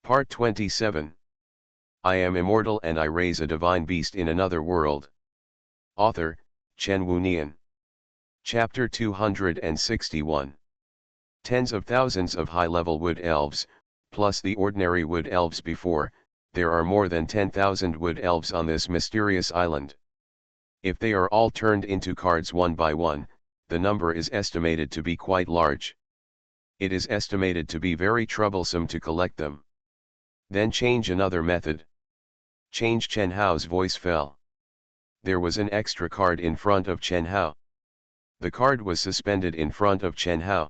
Part 27. I am immortal and I raise a divine beast in another world. Author, Chen Wunian. Chapter 261. Tens of thousands of high-level wood elves, plus the ordinary wood elves before, there are more than 10,000 wood elves on this mysterious island. If they are all turned into cards one by one, the number is estimated to be quite large. It is estimated to be very troublesome to collect them. Then change another method. Change Chen Hao's voice fell. There was an extra card in front of Chen Hao. The card was suspended in front of Chen Hao.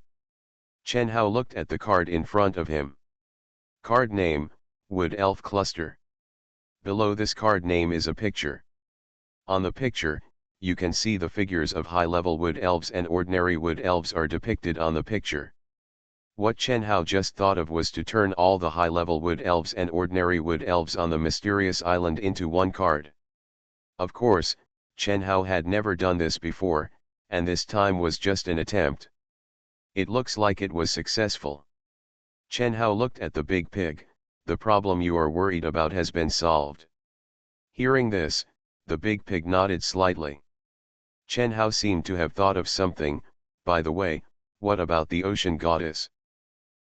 Chen Hao looked at the card in front of him. Card name, Wood Elf Cluster. Below this card name is a picture. On the picture, you can see the figures of high-level wood elves and ordinary wood elves are depicted on the picture. What Chen Hao just thought of was to turn all the high-level wood elves and ordinary wood elves on the mysterious island into one card. Of course, Chen Hao had never done this before, and this time was just an attempt. It looks like it was successful. Chen Hao looked at the big pig. The problem you are worried about has been solved. Hearing this, the big pig nodded slightly. Chen Hao seemed to have thought of something. By the way, what about the ocean goddess?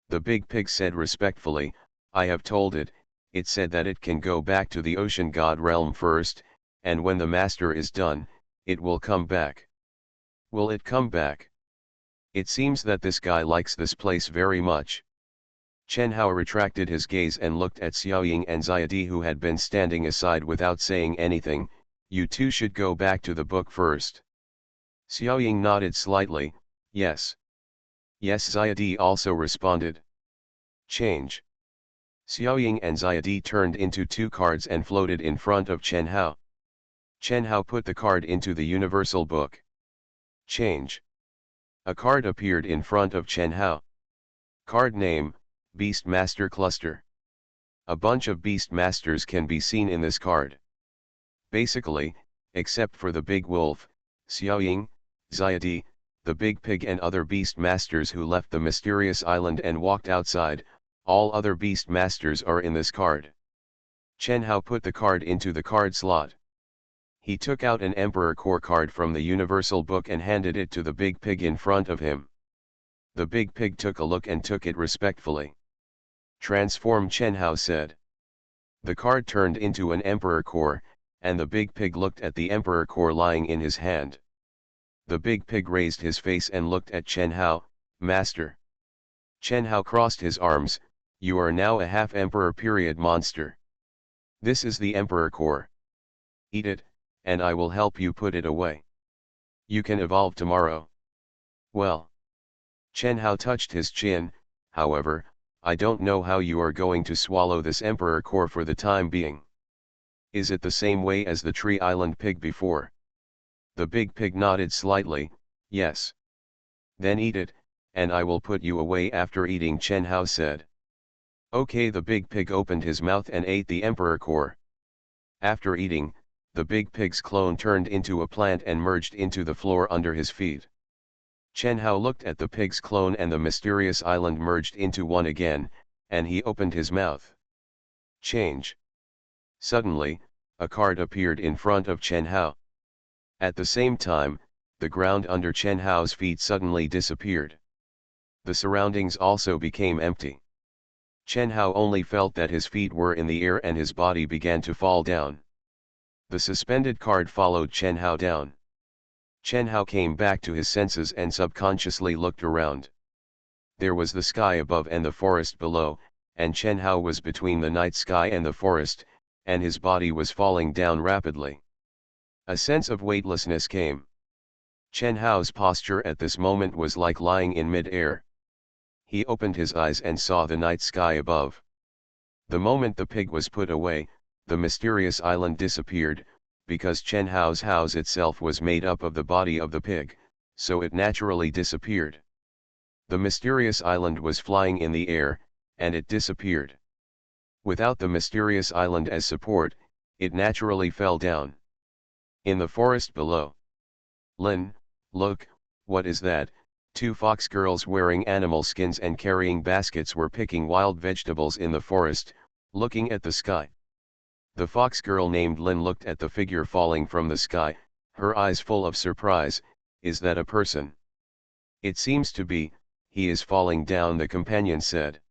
The big pig said respectfully, I have told it. It said that it can go back to the ocean god realm first, and when the master is done, it will come back. Will it come back? It seems that this guy likes this place very much. Chen Hao retracted his gaze and looked at Xiaoying and Xiadi, who had been standing aside without saying anything. You two should go back to the book first. Xiaoying nodded slightly, yes. Yes, Xiadi also responded. Change. Xiaoying and Xiadi turned into two cards and floated in front of Chen Hao. Chen Hao put the card into the universal book. Change. A card appeared in front of Chen Hao. Card name, Beast Master Cluster. A bunch of Beast Masters can be seen in this card. Basically, except for the big wolf, Xiaoying, Xiadi, the big pig and other beast masters who left the mysterious island and walked outside, all other beast masters are in this card. Chen Hao put the card into the card slot. He took out an Emperor Core card from the universal book and handed it to the big pig in front of him. The big pig took a look and took it respectfully. Transform, Chen Hao said. The card turned into an Emperor Core, and the big pig looked at the Emperor Core lying in his hand. The big pig raised his face and looked at Chen Hao, Master. Chen Hao crossed his arms, you are now a half-emperor monster. This is the Emperor Core. Eat it, and I will help you put it away. You can evolve tomorrow. Well. Chen Hao touched his chin, however, I don't know how you are going to swallow this Emperor Core for the time being. Is it the same way as the Tree Island pig before? The big pig nodded slightly, yes. Then eat it, and I will put you away after eating, Chen Hao said. Okay, the big pig opened his mouth and ate the Emperor Core. After eating, the big pig's clone turned into a plant and merged into the floor under his feet. Chen Hao looked at the pig's clone and the mysterious island merged into one again, and he opened his mouth. Change. Suddenly, a card appeared in front of Chen Hao. At the same time, the ground under Chen Hao's feet suddenly disappeared. The surroundings also became empty. Chen Hao only felt that his feet were in the air and his body began to fall down. The suspended card followed Chen Hao down. Chen Hao came back to his senses and subconsciously looked around. There was the sky above and the forest below, and Chen Hao was between the night sky and the forest, and his body was falling down rapidly. A sense of weightlessness came. Chen Hao's posture at this moment was like lying in mid-air. He opened his eyes and saw the night sky above. The moment the pig was put away, the mysterious island disappeared, because Chen Hao's house itself was made up of the body of the pig, so it naturally disappeared. The mysterious island was flying in the air, and it disappeared. Without the mysterious island as support, it naturally fell down. In the forest below. Lin, look, what is that? Two fox girls wearing animal skins and carrying baskets were picking wild vegetables in the forest, looking at the sky. The fox girl named Lin looked at the figure falling from the sky, her eyes full of surprise. Is that a person? It seems to be. He is falling down, the companion said.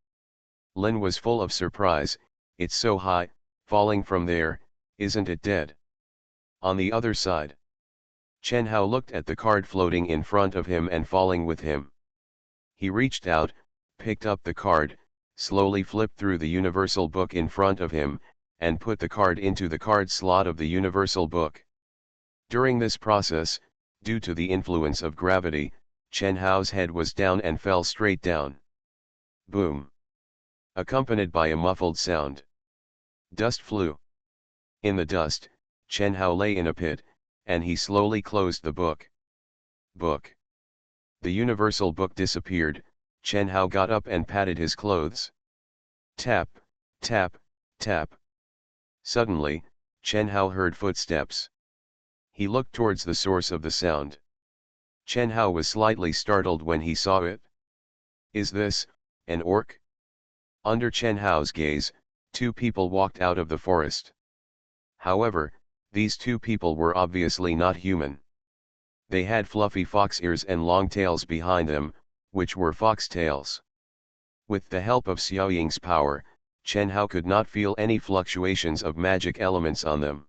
Lin was full of surprise. It's so high, falling from there, isn't it dead? On the other side. Chen Hao looked at the card floating in front of him and falling with him. He reached out, picked up the card, slowly flipped through the universal book in front of him, and put the card into the card slot of the universal book. During this process, due to the influence of gravity, Chen Hao's head was down and fell straight down. Boom! Accompanied by a muffled sound. Dust flew. In the dust, Chen Hao lay in a pit, and he slowly closed the book. The universal book disappeared. Chen Hao got up and patted his clothes. Tap, tap, tap. Suddenly, Chen Hao heard footsteps. He looked towards the source of the sound. Chen Hao was slightly startled when he saw it. Is this an orc? Under Chen Hao's gaze, two people walked out of the forest. However, these two people were obviously not human. They had fluffy fox ears and long tails behind them, which were fox tails. With the help of Xiaoying's power, Chen Hao could not feel any fluctuations of magic elements on them.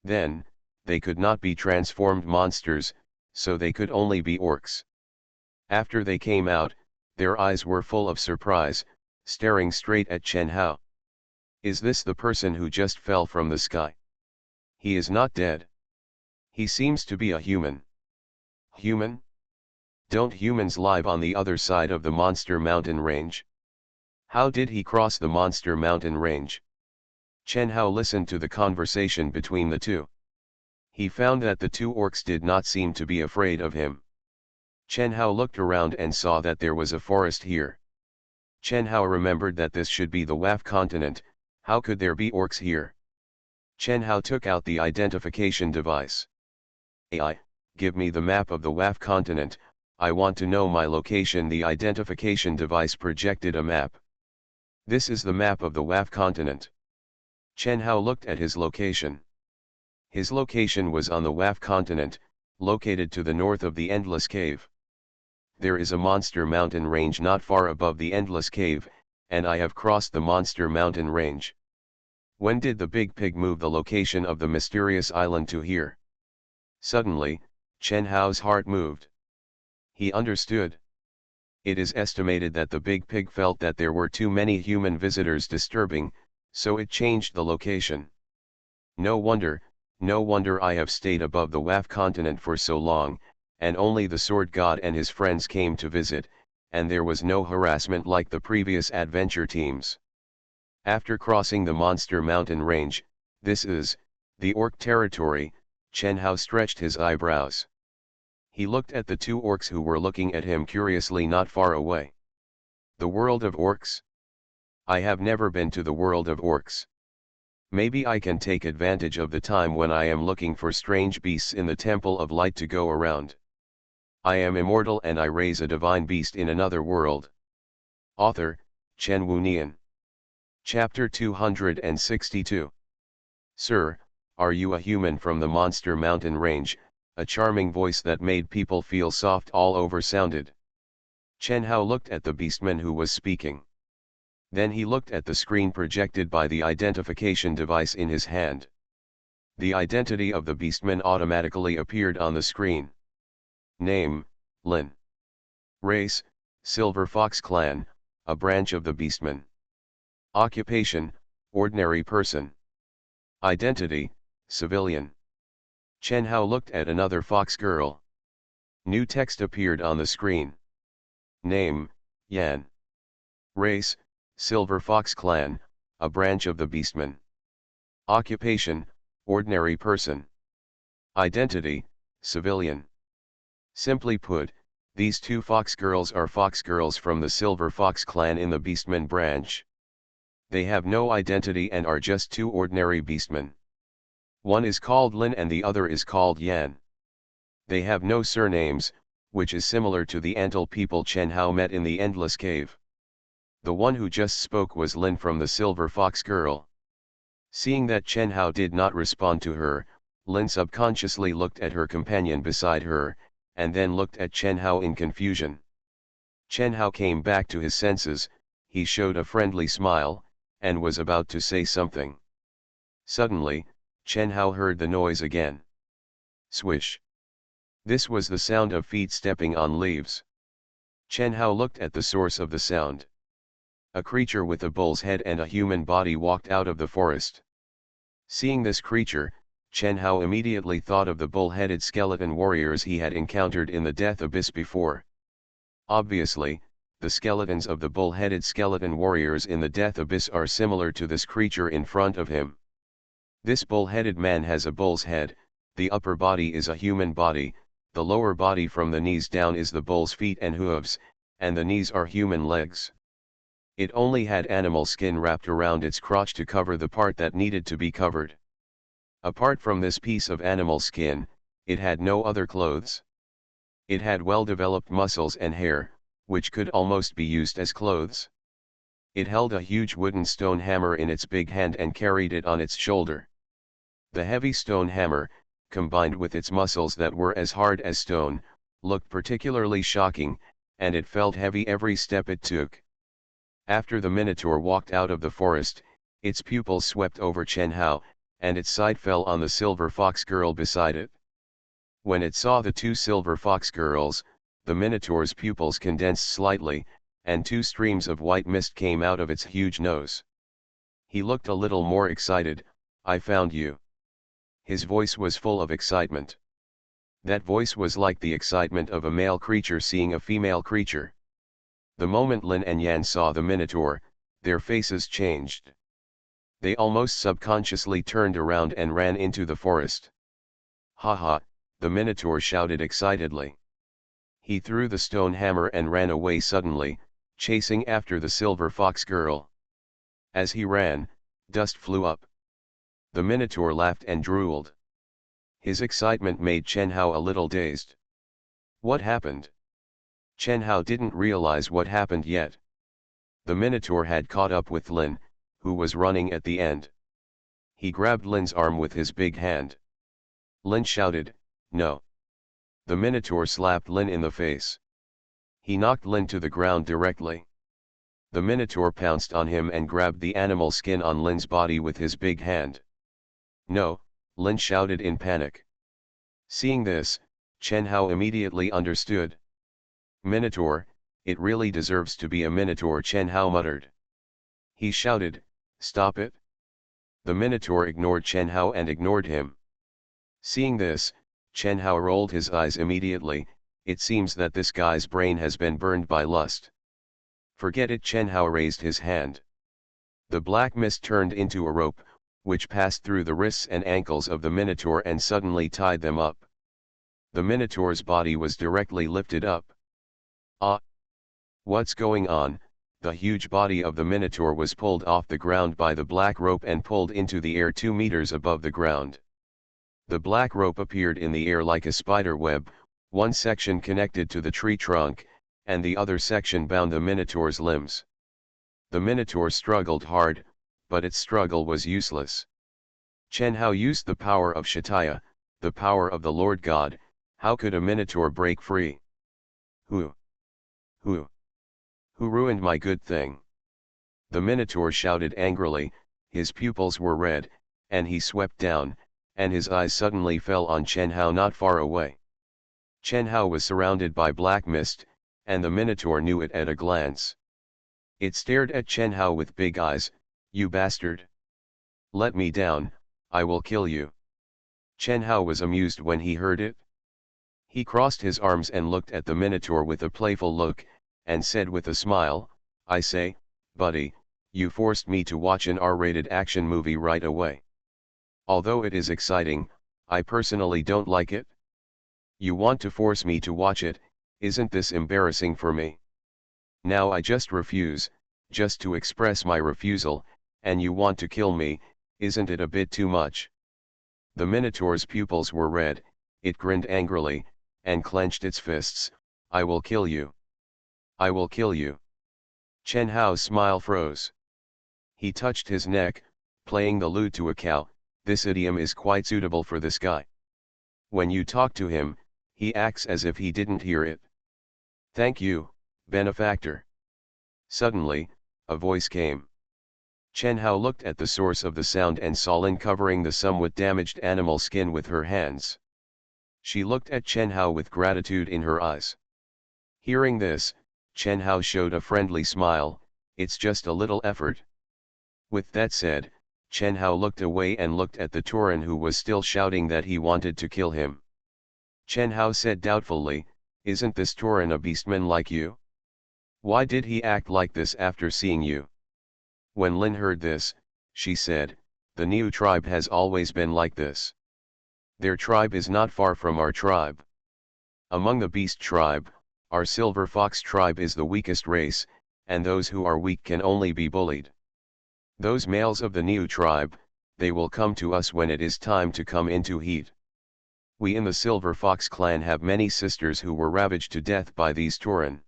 Then, they could not be transformed monsters, so they could only be orcs. After they came out, their eyes were full of surprise, staring straight at Chen Hao. Is this the person who just fell from the sky? He is not dead. He seems to be a human. Human? Don't humans live on the other side of the monster mountain range? How did he cross the monster mountain range? Chen Hao listened to the conversation between the two. He found that the two orcs did not seem to be afraid of him. Chen Hao looked around and saw that there was a forest here. Chen Hao remembered that this should be the WAF continent. How could there be orcs here? Chen Hao took out the identification device. AI, give me the map of the WAF continent, I want to know my location. The identification device projected a map. This is the map of the WAF continent. Chen Hao looked at his location. His location was on the WAF continent, located to the north of the Endless Cave. There is a monster mountain range not far above the Endless Cave, and I have crossed the monster mountain range. When did the big pig move the location of the mysterious island to here? Suddenly, Chen Hao's heart moved. He understood. It is estimated that the big pig felt that there were too many human visitors disturbing, so it changed the location. No wonder I have stayed above the WAF continent for so long, and only the sword god and his friends came to visit, and there was no harassment like the previous adventure teams. After crossing the monster mountain range, this is the orc territory. Chen Hao stretched his eyebrows. He looked at the two orcs who were looking at him curiously not far away. The world of orcs? I have never been to the world of orcs. Maybe I can take advantage of the time when I am looking for strange beasts in the Temple of Light to go around. I am immortal and I raise a divine beast in another world. Author, Chen Wunian. Chapter 262. Sir, are you a human from the Monster Mountain Range? A charming voice that made people feel soft all over sounded. Chen Hao looked at the beastman who was speaking. Then he looked at the screen projected by the identification device in his hand. The identity of the beastman automatically appeared on the screen. Name, Lin. Race, Silver Fox Clan, a branch of the beastman. Occupation, ordinary person. Identity, civilian. Chen Hao looked at another fox girl. New text appeared on the screen. Name, Yan. Race, Silver Fox Clan, a branch of the beastman. Occupation, ordinary person. Identity, civilian. Simply put, these two fox girls are fox girls from the Silver Fox Clan in the beastman branch. They have no identity and are just two ordinary beastmen. One is called Lin and the other is called Yan. They have no surnames, which is similar to the Antal people Chen Hao met in the Endless Cave. The one who just spoke was Lin from the Silver Fox Girl. Seeing that Chen Hao did not respond to her, Lin subconsciously looked at her companion beside her, and then looked at Chen Hao in confusion. Chen Hao came back to his senses, he showed a friendly smile, and was about to say something. Suddenly, Chen Hao heard the noise again. Swish. This was the sound of feet stepping on leaves. Chen Hao looked at the source of the sound. A creature with a bull's head and a human body walked out of the forest. Seeing this creature, Chen Hao immediately thought of the bull-headed skeleton warriors he had encountered in the Death Abyss before. Obviously, the skeletons of the bull-headed skeleton warriors in the Death Abyss are similar to this creature in front of him. This bull-headed man has a bull's head, the upper body is a human body, the lower body from the knees down is the bull's feet and hooves, and the knees are human legs. It only had animal skin wrapped around its crotch to cover the part that needed to be covered. Apart from this piece of animal skin, it had no other clothes. It had well-developed muscles and hair, which could almost be used as clothes. It held a huge wooden stone hammer in its big hand and carried it on its shoulder. The heavy stone hammer, combined with its muscles that were as hard as stone, looked particularly shocking, and it felt heavy every step it took. After the Minotaur walked out of the forest, its pupils swept over Chen Hao, and its sight fell on the Silver Fox Girl beside it. When it saw the two Silver Fox Girls, the Minotaur's pupils condensed slightly, and two streams of white mist came out of its huge nose. He looked a little more excited. "I found you." His voice was full of excitement. That voice was like the excitement of a male creature seeing a female creature. The moment Lin and Yan saw the Minotaur, their faces changed. They almost subconsciously turned around and ran into the forest. "Ha ha," the Minotaur shouted excitedly. He threw the stone hammer and ran away suddenly, chasing after the Silver Fox Girl. As he ran, dust flew up. The Minotaur laughed and drooled. His excitement made Chen Hao a little dazed. What happened? Chen Hao didn't realize what happened yet. The Minotaur had caught up with Lin, who was running at the end. He grabbed Lin's arm with his big hand. Lin shouted, "No!" The Minotaur slapped Lin in the face. He knocked Lin to the ground directly. The Minotaur pounced on him and grabbed the animal skin on Lin's body with his big hand. "No!" Lin shouted in panic. Seeing this, Chen Hao immediately understood. "Minotaur, it really deserves to be a Minotaur," Chen Hao muttered. He shouted, "Stop it!" The Minotaur ignored Chen Hao and ignored him. Seeing this, Chen Hao rolled his eyes immediately. It seems that this guy's brain has been burned by lust. "Forget it," Chen Hao raised his hand. The black mist turned into a rope, which passed through the wrists and ankles of the Minotaur and suddenly tied them up. The Minotaur's body was directly lifted up. Ah! What's going on? The huge body of the Minotaur was pulled off the ground by the black rope and pulled into the air 2 meters above the ground. The black rope appeared in the air like a spider web, one section connected to the tree trunk, and the other section bound the Minotaur's limbs. The Minotaur struggled hard, but its struggle was useless. Chen Hao used the power of Shataya, the power of the Lord God. How could a Minotaur break free? Who ruined my good thing? The Minotaur shouted angrily. His pupils were red, and he swept down, and his eyes suddenly fell on Chen Hao not far away. Chen Hao was surrounded by black mist, and the Minotaur knew it at a glance. It stared at Chen Hao with big eyes. "You bastard! Let me down, I will kill you." Chen Hao was amused when he heard it. He crossed his arms and looked at the Minotaur with a playful look, and said with a smile, "I say, buddy, you forced me to watch an R-rated action movie right away. Although it is exciting, I personally don't like it. You want to force me to watch it, isn't this embarrassing for me? Now I just refuse, just to express my refusal, and you want to kill me, isn't it a bit too much?" The Minotaur's pupils were red, it grinned angrily, and clenched its fists. I will kill you. I will kill you. Chen Hao's smile froze. He touched his neck, playing the lute to a cow. This idiom is quite suitable for this guy. When you talk to him, he acts as if he didn't hear it. Thank you, benefactor. Suddenly, a voice came. Chen Hao looked at the source of the sound and saw Lin covering the somewhat damaged animal skin with her hands. She looked at Chen Hao with gratitude in her eyes. Hearing this, Chen Hao showed a friendly smile. It's just a little effort. With that said, Chen Hao looked away and looked at the Tauren who was still shouting that he wanted to kill him. Chen Hao said doubtfully, isn't this Tauren a beastman like you? Why did he act like this after seeing you? When Lin heard this, she said, the Niu tribe has always been like this. Their tribe is not far from our tribe. Among the beast tribe, our silver fox tribe is the weakest race, and those who are weak can only be bullied. Those males of the Niu tribe, they will come to us when it is time to come into heat. We in the Silver Fox clan have many sisters who were ravaged to death by these Tauren.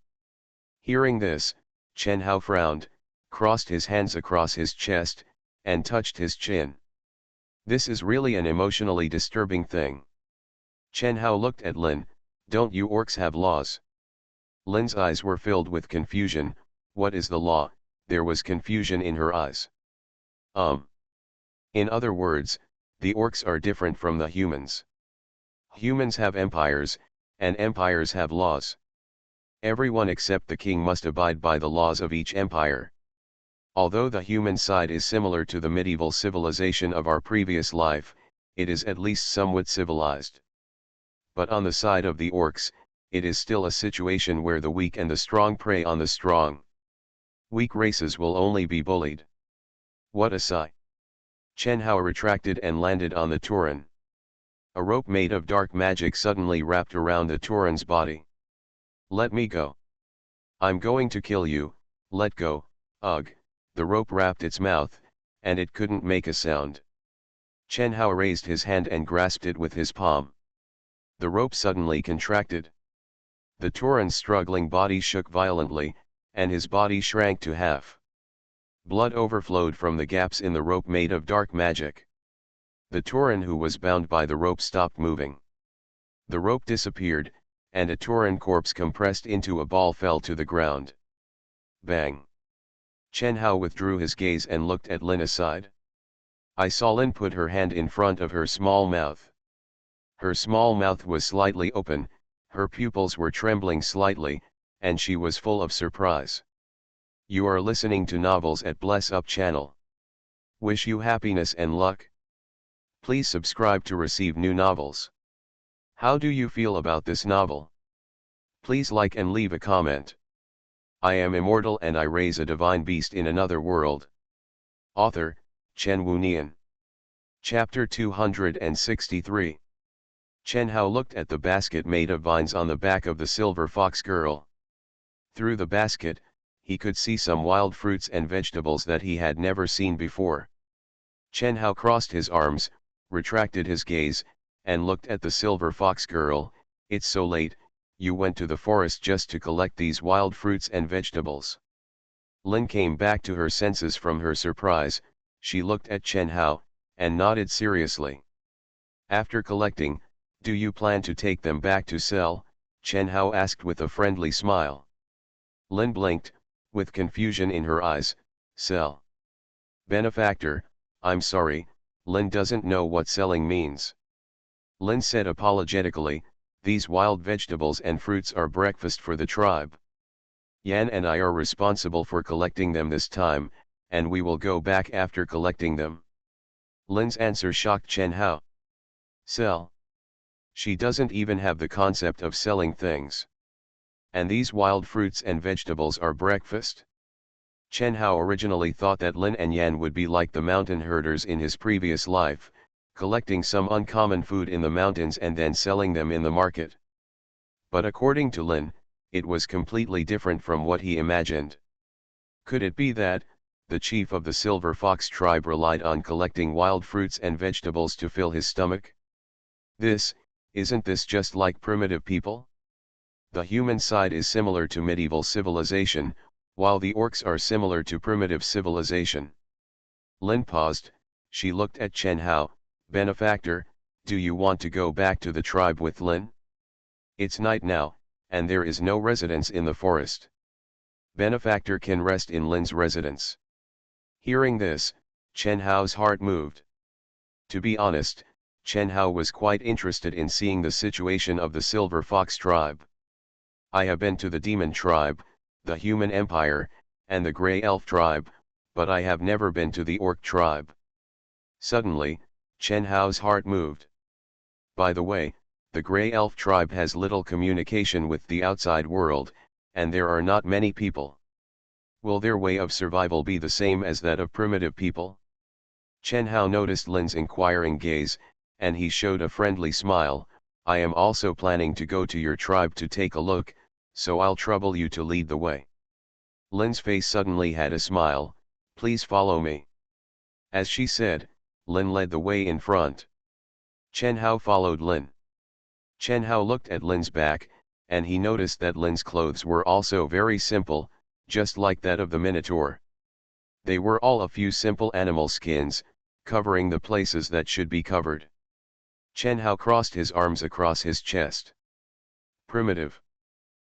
Hearing this, Chen Hao frowned, crossed his hands across his chest, and touched his chin. This is really an emotionally disturbing thing. Chen Hao looked at Lin. Don't you orcs have laws? Lin's eyes were filled with confusion. What is the law? There was confusion in her eyes. In other words, the orcs are different from the humans. Humans have empires, and empires have laws. Everyone except the king must abide by the laws of each empire. Although the human side is similar to the medieval civilization of our previous life, it is at least somewhat civilized. But on the side of the orcs, it is still a situation where the weak and the strong prey on the strong. Weak races will only be bullied. What a sigh! Chen Hao retracted and landed on the Tauren. A rope made of dark magic suddenly wrapped around the Tauren's body. Let me go. I'm going to kill you, let go. Ugh, the rope wrapped its mouth, and it couldn't make a sound. Chen Hao raised his hand and grasped it with his palm. The rope suddenly contracted. The Tauren's struggling body shook violently, and his body shrank to half. Blood overflowed from the gaps in the rope made of dark magic. The Tauren who was bound by the rope stopped moving. The rope disappeared, and a Tauren corpse compressed into a ball fell to the ground. Bang! Chen Hao withdrew his gaze and looked at Lin aside. I saw Lin put her hand in front of her small mouth. Her small mouth was slightly open, her pupils were trembling slightly, and she was full of surprise. You are listening to novels at Bless Up channel. Wish you happiness and luck. Please subscribe to receive new novels. How do you feel about this novel? Please like and leave a comment. I am immortal and I raise a divine beast in another world. Author, Chen Wunian. Chapter 263. Chen Hao looked at the basket made of vines on the back of the silver fox girl. Through the basket, he could see some wild fruits and vegetables that he had never seen before. Chen Hao crossed his arms, retracted his gaze, and looked at the silver fox girl. It's so late, you went to the forest just to collect these wild fruits and vegetables. Lin came back to her senses from her surprise. She looked at Chen Hao, and nodded seriously. After collecting, do you plan to take them back to sell? Chen Hao asked with a friendly smile. Lin blinked, with confusion in her eyes. Sell. Benefactor, I'm sorry, Lin doesn't know what selling means. Lin said apologetically, these wild vegetables and fruits are breakfast for the tribe. Yan and I are responsible for collecting them this time, and we will go back after collecting them. Lin's answer shocked Chen Hao. Sell? She doesn't even have the concept of selling things. And these wild fruits and vegetables are breakfast? Chen Hao originally thought that Lin and Yan would be like the mountain herders in his previous life, collecting some uncommon food in the mountains and then selling them in the market. But according to Lin, it was completely different from what he imagined. Could it be that, the chief of the Silver Fox tribe relied on collecting wild fruits and vegetables to fill his stomach? Isn't this just like primitive people? The human side is similar to medieval civilization, while the orcs are similar to primitive civilization. Lin paused, she looked at Chen Hao. Benefactor, do you want to go back to the tribe with Lin? It's night now, and there is no residence in the forest. Benefactor can rest in Lin's residence. Hearing this, Chen Hao's heart moved. To be honest, Chen Hao was quite interested in seeing the situation of the Silver Fox tribe. I have been to the Demon tribe, the Human Empire, and the Grey Elf tribe, but I have never been to the Orc tribe. Suddenly, Chen Hao's heart moved. By the way, the Grey Elf tribe has little communication with the outside world, and there are not many people. Will their way of survival be the same as that of primitive people? Chen Hao noticed Lin's inquiring gaze, and he showed a friendly smile. I am also planning to go to your tribe to take a look, so I'll trouble you to lead the way. Lin's face suddenly had a smile. Please follow me. As she said, Lin led the way in front. Chen Hao followed Lin. Chen Hao looked at Lin's back, and he noticed that Lin's clothes were also very simple, just like that of the Minotaur. They were all a few simple animal skins, covering the places that should be covered. Chen Hao crossed his arms across his chest. Primitive.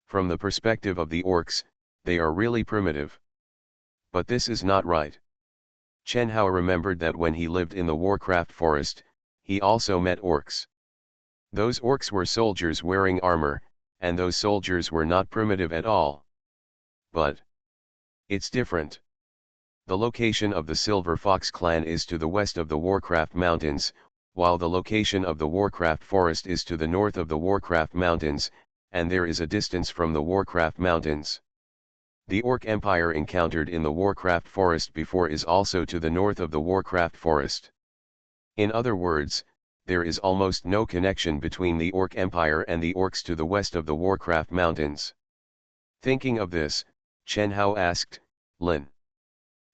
From the perspective of the orcs, they are really primitive. But this is not right. Chen Hao remembered that when he lived in the Warcraft forest, he also met orcs. Those orcs were soldiers wearing armor, and those soldiers were not primitive at all. But it's different. The location of the Silver Fox clan is to the west of the Warcraft mountains, while the location of the Warcraft forest is to the north of the Warcraft mountains, and there is a distance from the Warcraft mountains. The Orc Empire encountered in the Warcraft forest before is also to the north of the Warcraft forest. In other words, there is almost no connection between the Orc Empire and the orcs to the west of the Warcraft mountains. Thinking of this, Chen Hao asked, Lin.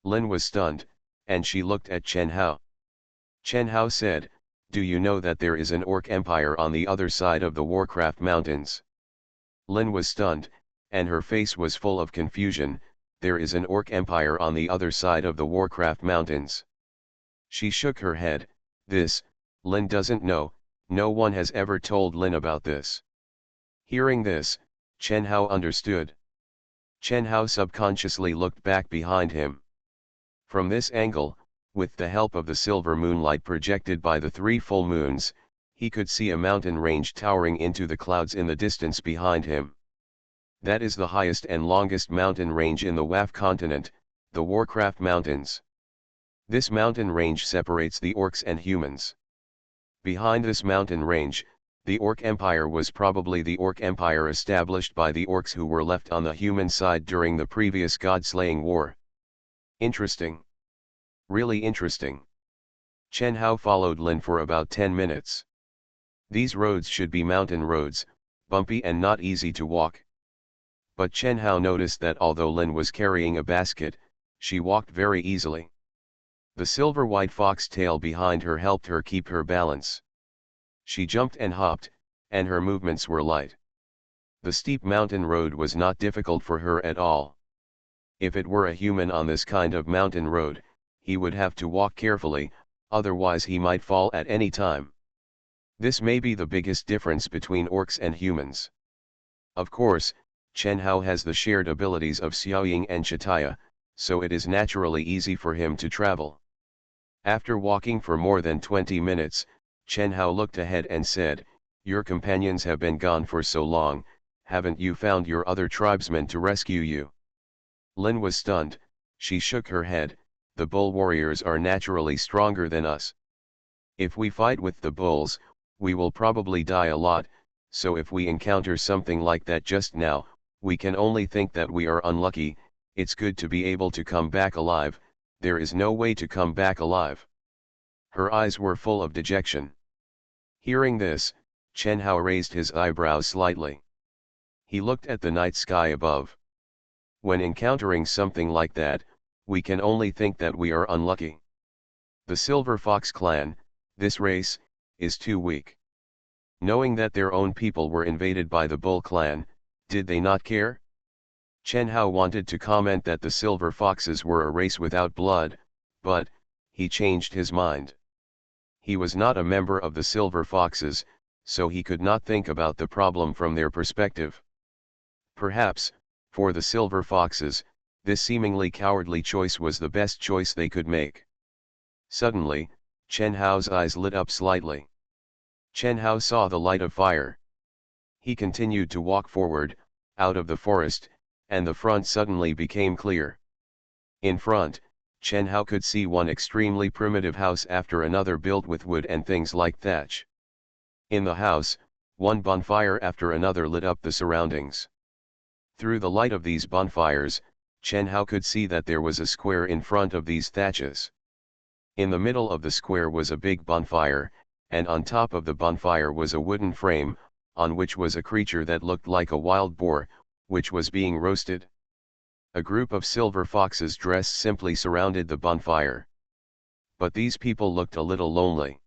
Lin was stunned, and she looked at Chen Hao. Chen Hao said, do you know that there is an Orc Empire on the other side of the Warcraft mountains? Lin was stunned, and her face was full of confusion. There is an Orc Empire on the other side of the Warcraft mountains. She shook her head. This, Lin doesn't know, no one has ever told Lin about this. Hearing this, Chen Hao understood. Chen Hao subconsciously looked back behind him. From this angle, with the help of the silver moonlight projected by the 3 full moons, he could see a mountain range towering into the clouds in the distance behind him. That is the highest and longest mountain range in the WAF continent, the Warcraft Mountains. This mountain range separates the orcs and humans. Behind this mountain range, the Orc Empire was probably the Orc Empire established by the orcs who were left on the human side during the previous god-slaying war. Interesting. Really interesting. Chen Hao followed Lin for about 10 minutes. These roads should be mountain roads, bumpy and not easy to walk. But Chen Hao noticed that although Lin was carrying a basket, she walked very easily. The silver-white fox tail behind her helped her keep her balance. She jumped and hopped, and her movements were light. The steep mountain road was not difficult for her at all. If it were a human on this kind of mountain road, he would have to walk carefully, otherwise he might fall at any time. This may be the biggest difference between orcs and humans. Of course, Chen Hao has the shared abilities of Xiaoying and Chataya, so it is naturally easy for him to travel. After walking for more than 20 minutes, Chen Hao looked ahead and said, your companions have been gone for so long, haven't you found your other tribesmen to rescue you? Lin was stunned, she shook her head, the bull warriors are naturally stronger than us. If we fight with the bulls, we will probably die a lot, so if we encounter something like that just now, we can only think that we are unlucky. It's good to be able to come back alive, there is no way to come back alive. Her eyes were full of dejection. Hearing this, Chen Hao raised his eyebrows slightly. He looked at the night sky above. When encountering something like that, we can only think that we are unlucky. The Silver Fox clan, this race, is too weak. Knowing that their own people were invaded by the Bull clan, Did they not care? Chen Hao wanted to comment that the silver foxes were a race without blood, but he changed his mind. He was not a member of the silver foxes, so he could not think about the problem from their perspective. Perhaps, for the silver foxes, this seemingly cowardly choice was the best choice they could make. Suddenly, Chen Hao's eyes lit up slightly. Chen Hao saw the light of fire. He continued to walk forward, out of the forest, and the front suddenly became clear. In front, Chen Hao could see one extremely primitive house after another built with wood and things like thatch. In the house, one bonfire after another lit up the surroundings. Through the light of these bonfires, Chen Hao could see that there was a square in front of these thatches. In the middle of the square was a big bonfire, and on top of the bonfire was a wooden frame, on which was a creature that looked like a wild boar, which was being roasted. A group of silver foxes dressed simply surrounded the bonfire. But these people looked a little lonely.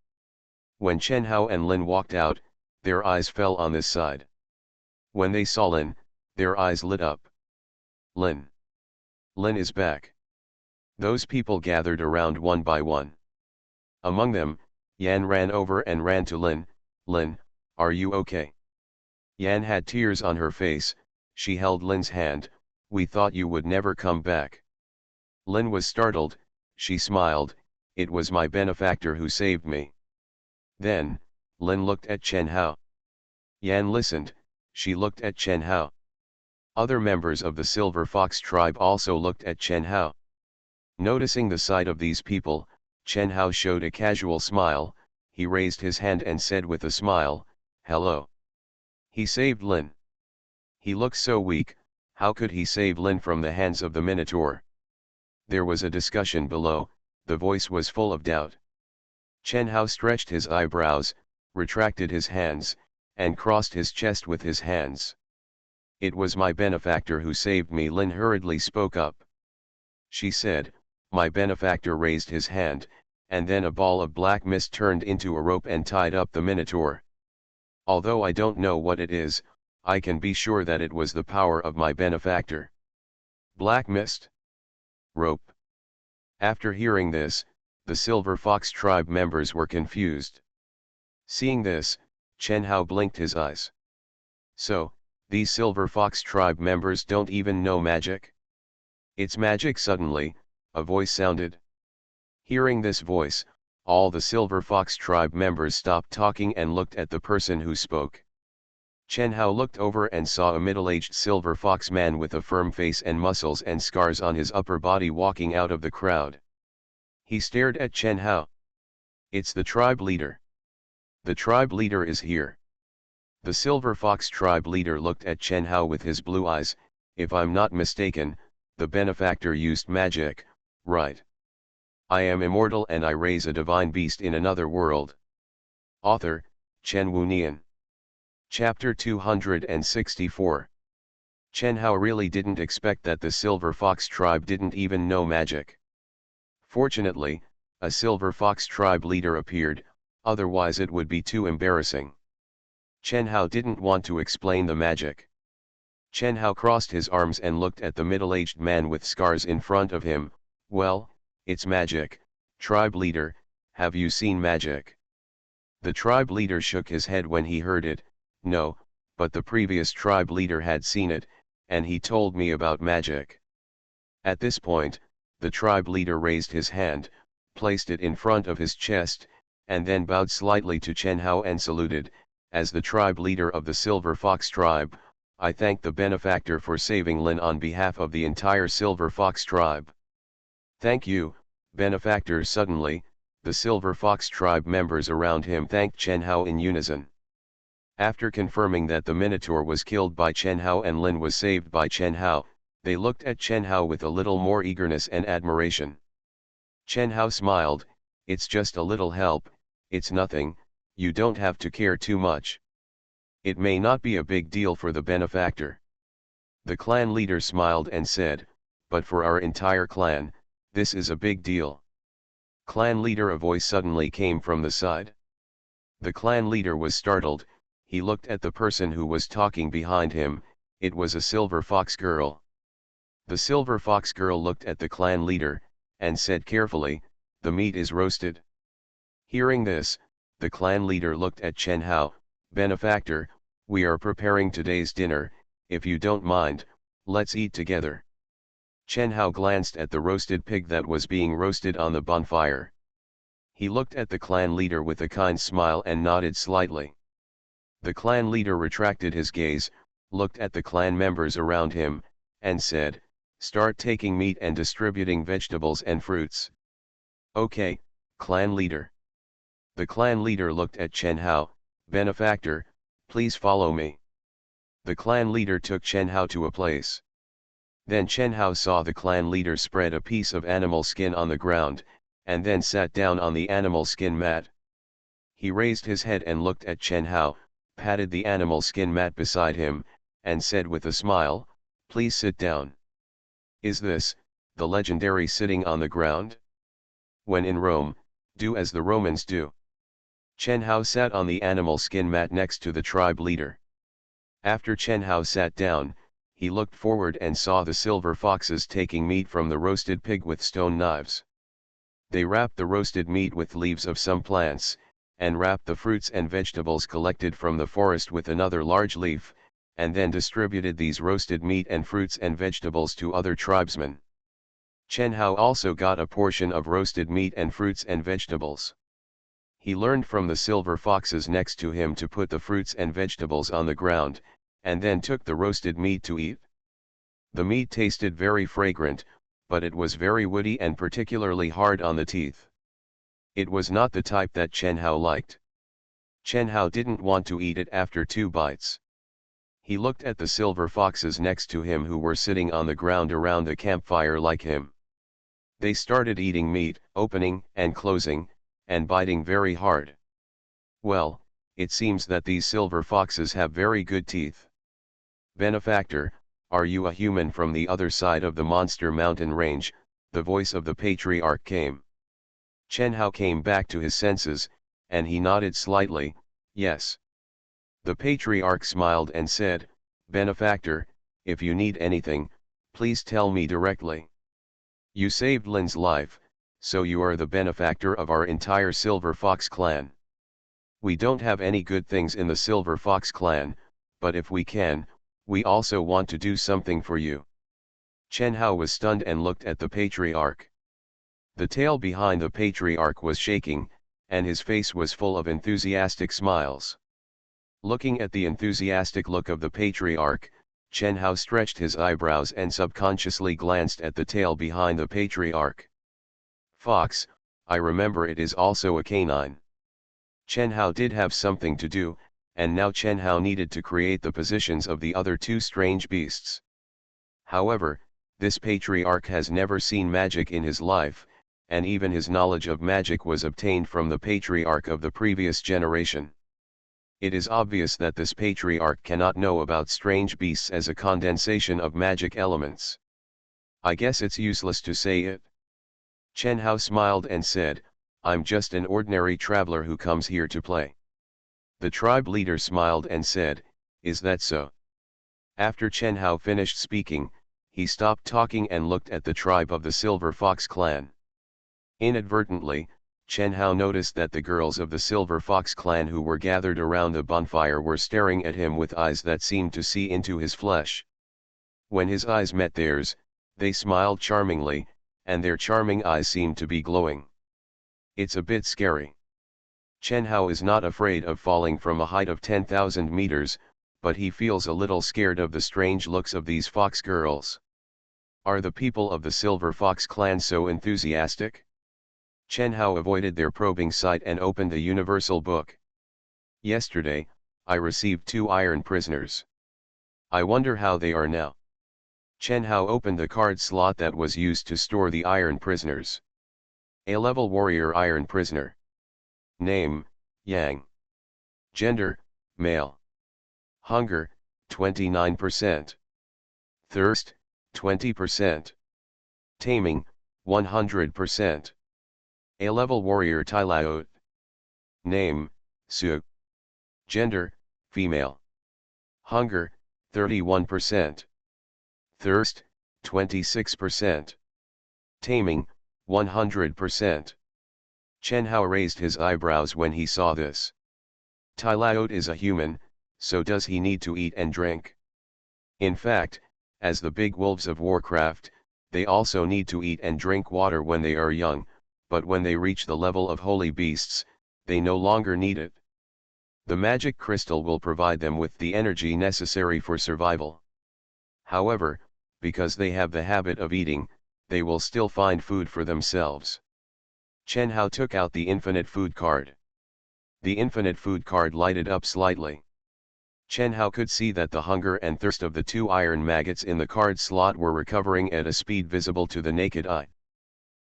When Chen Hao and Lin walked out, their eyes fell on this side. When they saw Lin, their eyes lit up. Lin. Lin is back. Those people gathered around one by one. Among them, Yan ran over and ran to Lin. Lin, are you okay? Yan had tears on her face. She held Lin's hand. We thought you would never come back. Lin was startled. She smiled. It was my benefactor who saved me. Then, Lin looked at Chen Hao. Yan listened. She looked at Chen Hao. Other members of the Silver Fox tribe also looked at Chen Hao. Noticing the sight of these people, Chen Hao showed a casual smile. He raised his hand and said with a smile, "Hello." He saved Lin. He looked so weak, how could he save Lin from the hands of the Minotaur? There was a discussion below, the voice was full of doubt. Chen Hao stretched his eyebrows, retracted his hands, and crossed his chest with his hands. It was my benefactor who saved me, Lin hurriedly spoke up. She said. My benefactor raised his hand, and then a ball of black mist turned into a rope and tied up the Minotaur. Although I don't know what it is, I can be sure that it was the power of my benefactor. Black mist. Rope. After hearing this, the Silver Fox tribe members were confused. Seeing this, Chen Hao blinked his eyes. So, these Silver Fox tribe members don't even know magic? It's magic. Suddenly, a voice sounded. Hearing this voice, all the Silver Fox tribe members stopped talking and looked at the person who spoke. Chen Hao looked over and saw a middle-aged Silver Fox man with a firm face and muscles and scars on his upper body walking out of the crowd. He stared at Chen Hao. It's the tribe leader. The tribe leader is here. The Silver Fox tribe leader looked at Chen Hao with his blue eyes. If I'm not mistaken, the benefactor used magic, right? I am immortal and I raise a divine beast in another world. Author, Chen Wunian. Chapter 264. Chen Hao really didn't expect that the Silver Fox tribe didn't even know magic. Fortunately, a Silver Fox tribe leader appeared, otherwise it would be too embarrassing. Chen Hao didn't want to explain the magic. Chen Hao crossed his arms and looked at the middle-aged man with scars in front of him. Well, it's magic, tribe leader, have you seen magic? The tribe leader shook his head when he heard it. No, but the previous tribe leader had seen it, and he told me about magic. At this point, the tribe leader raised his hand, placed it in front of his chest, and then bowed slightly to Chen Hao and saluted. As the tribe leader of the Silver Fox tribe, I thank the benefactor for saving Lin on behalf of the entire Silver Fox tribe. Thank you, benefactor. Suddenly, the Silver Fox tribe members around him thanked Chen Hao in unison. After confirming that the Minotaur was killed by Chen Hao and Lin was saved by Chen Hao, they looked at Chen Hao with a little more eagerness and admiration. Chen Hao smiled. It's just a little help, it's nothing, you don't have to care too much. It may not be a big deal for the benefactor. The clan leader smiled and said, but for our entire clan, this is a big deal. Clan leader, a voice suddenly came from the side. The clan leader was startled. He looked at the person who was talking behind him. It was a silver fox girl. The silver fox girl looked at the clan leader, and said carefully, "The meat is roasted." Hearing this, the clan leader looked at Chen Hao. "Benefactor, we are preparing today's dinner, if you don't mind, let's eat together." Chen Hao glanced at the roasted pig that was being roasted on the bonfire. He looked at the clan leader with a kind smile and nodded slightly. The clan leader retracted his gaze, looked at the clan members around him, and said, "Start taking meat and distributing vegetables and fruits." "Okay, clan leader." The clan leader looked at Chen Hao. "Benefactor, please follow me." The clan leader took Chen Hao to a place. Then Chen Hao saw the clan leader spread a piece of animal skin on the ground, and then sat down on the animal skin mat. He raised his head and looked at Chen Hao, patted the animal skin mat beside him, and said with a smile, "Please sit down." Is this the legendary sitting on the ground? When in Rome, do as the Romans do. Chen Hao sat on the animal skin mat next to the tribe leader. After Chen Hao sat down, he looked forward and saw the silver foxes taking meat from the roasted pig with stone knives. They wrapped the roasted meat with leaves of some plants, and wrapped the fruits and vegetables collected from the forest with another large leaf, and then distributed these roasted meat and fruits and vegetables to other tribesmen. Chen Hao also got a portion of roasted meat and fruits and vegetables. He learned from the silver foxes next to him to put the fruits and vegetables on the ground, and then took the roasted meat to eat. The meat tasted very fragrant, but it was very woody and particularly hard on the teeth. It was not the type that Chen Hao liked. Chen Hao didn't want to eat it after 2 bites. He looked at the silver foxes next to him who were sitting on the ground around the campfire like him. They started eating meat, opening and closing, and biting very hard. Well, it seems that these silver foxes have very good teeth. "Benefactor, are you a human from the other side of the monster mountain range?" the voice of the patriarch came. Chen Hao came back to his senses, and he nodded slightly, "Yes." The patriarch smiled and said, "Benefactor, if you need anything, please tell me directly. You saved Lin's life, so you are the benefactor of our entire Silver Fox clan. We don't have any good things in the Silver Fox clan, but if we can, we also want to do something for you." Chen Hao was stunned and looked at the patriarch. The tail behind the patriarch was shaking, and his face was full of enthusiastic smiles. Looking at the enthusiastic look of the patriarch, Chen Hao stretched his eyebrows and subconsciously glanced at the tail behind the patriarch. "Fox, I remember it is also a canine." Chen Hao did have something to do, and now Chen Hao needed to create the positions of the other 2 strange beasts. However, this patriarch has never seen magic in his life, and even his knowledge of magic was obtained from the patriarch of the previous generation. It is obvious that this patriarch cannot know about strange beasts as a condensation of magic elements. I guess it's useless to say it. Chen Hao smiled and said, "I'm just an ordinary traveler who comes here to play." The tribe leader smiled and said, "Is that so?" After Chen Hao finished speaking, he stopped talking and looked at the tribe of the Silver Fox clan. Inadvertently, Chen Hao noticed that the girls of the Silver Fox clan who were gathered around the bonfire were staring at him with eyes that seemed to see into his flesh. When his eyes met theirs, they smiled charmingly, and their charming eyes seemed to be glowing. It's a bit scary. Chen Hao is not afraid of falling from a height of 10,000 meters, but he feels a little scared of the strange looks of these fox girls. Are the people of the Silver Fox clan so enthusiastic? Chen Hao avoided their probing sight and opened the universal book. Yesterday, I received 2 iron prisoners. I wonder how they are now. Chen Hao opened the card slot that was used to store the iron prisoners. A-level warrior iron prisoner. Name, Yang. Gender, male. Hunger, 29%. Thirst, 20%. Taming, 100%. A-level warrior Tylaot. Name, Su. Gender, female. Hunger, 31%. Thirst, 26%. Taming, 100%. Chen Hao raised his eyebrows when he saw this. Tai Laot is a human, so does he need to eat and drink? In fact, as the big wolves of Warcraft, they also need to eat and drink water when they are young, but when they reach the level of holy beasts, they no longer need it. The magic crystal will provide them with the energy necessary for survival. However, because they have the habit of eating, they will still find food for themselves. Chen Hao took out the infinite food card. The infinite food card lighted up slightly. Chen Hao could see that the hunger and thirst of the two iron maggots in the card slot were recovering at a speed visible to the naked eye.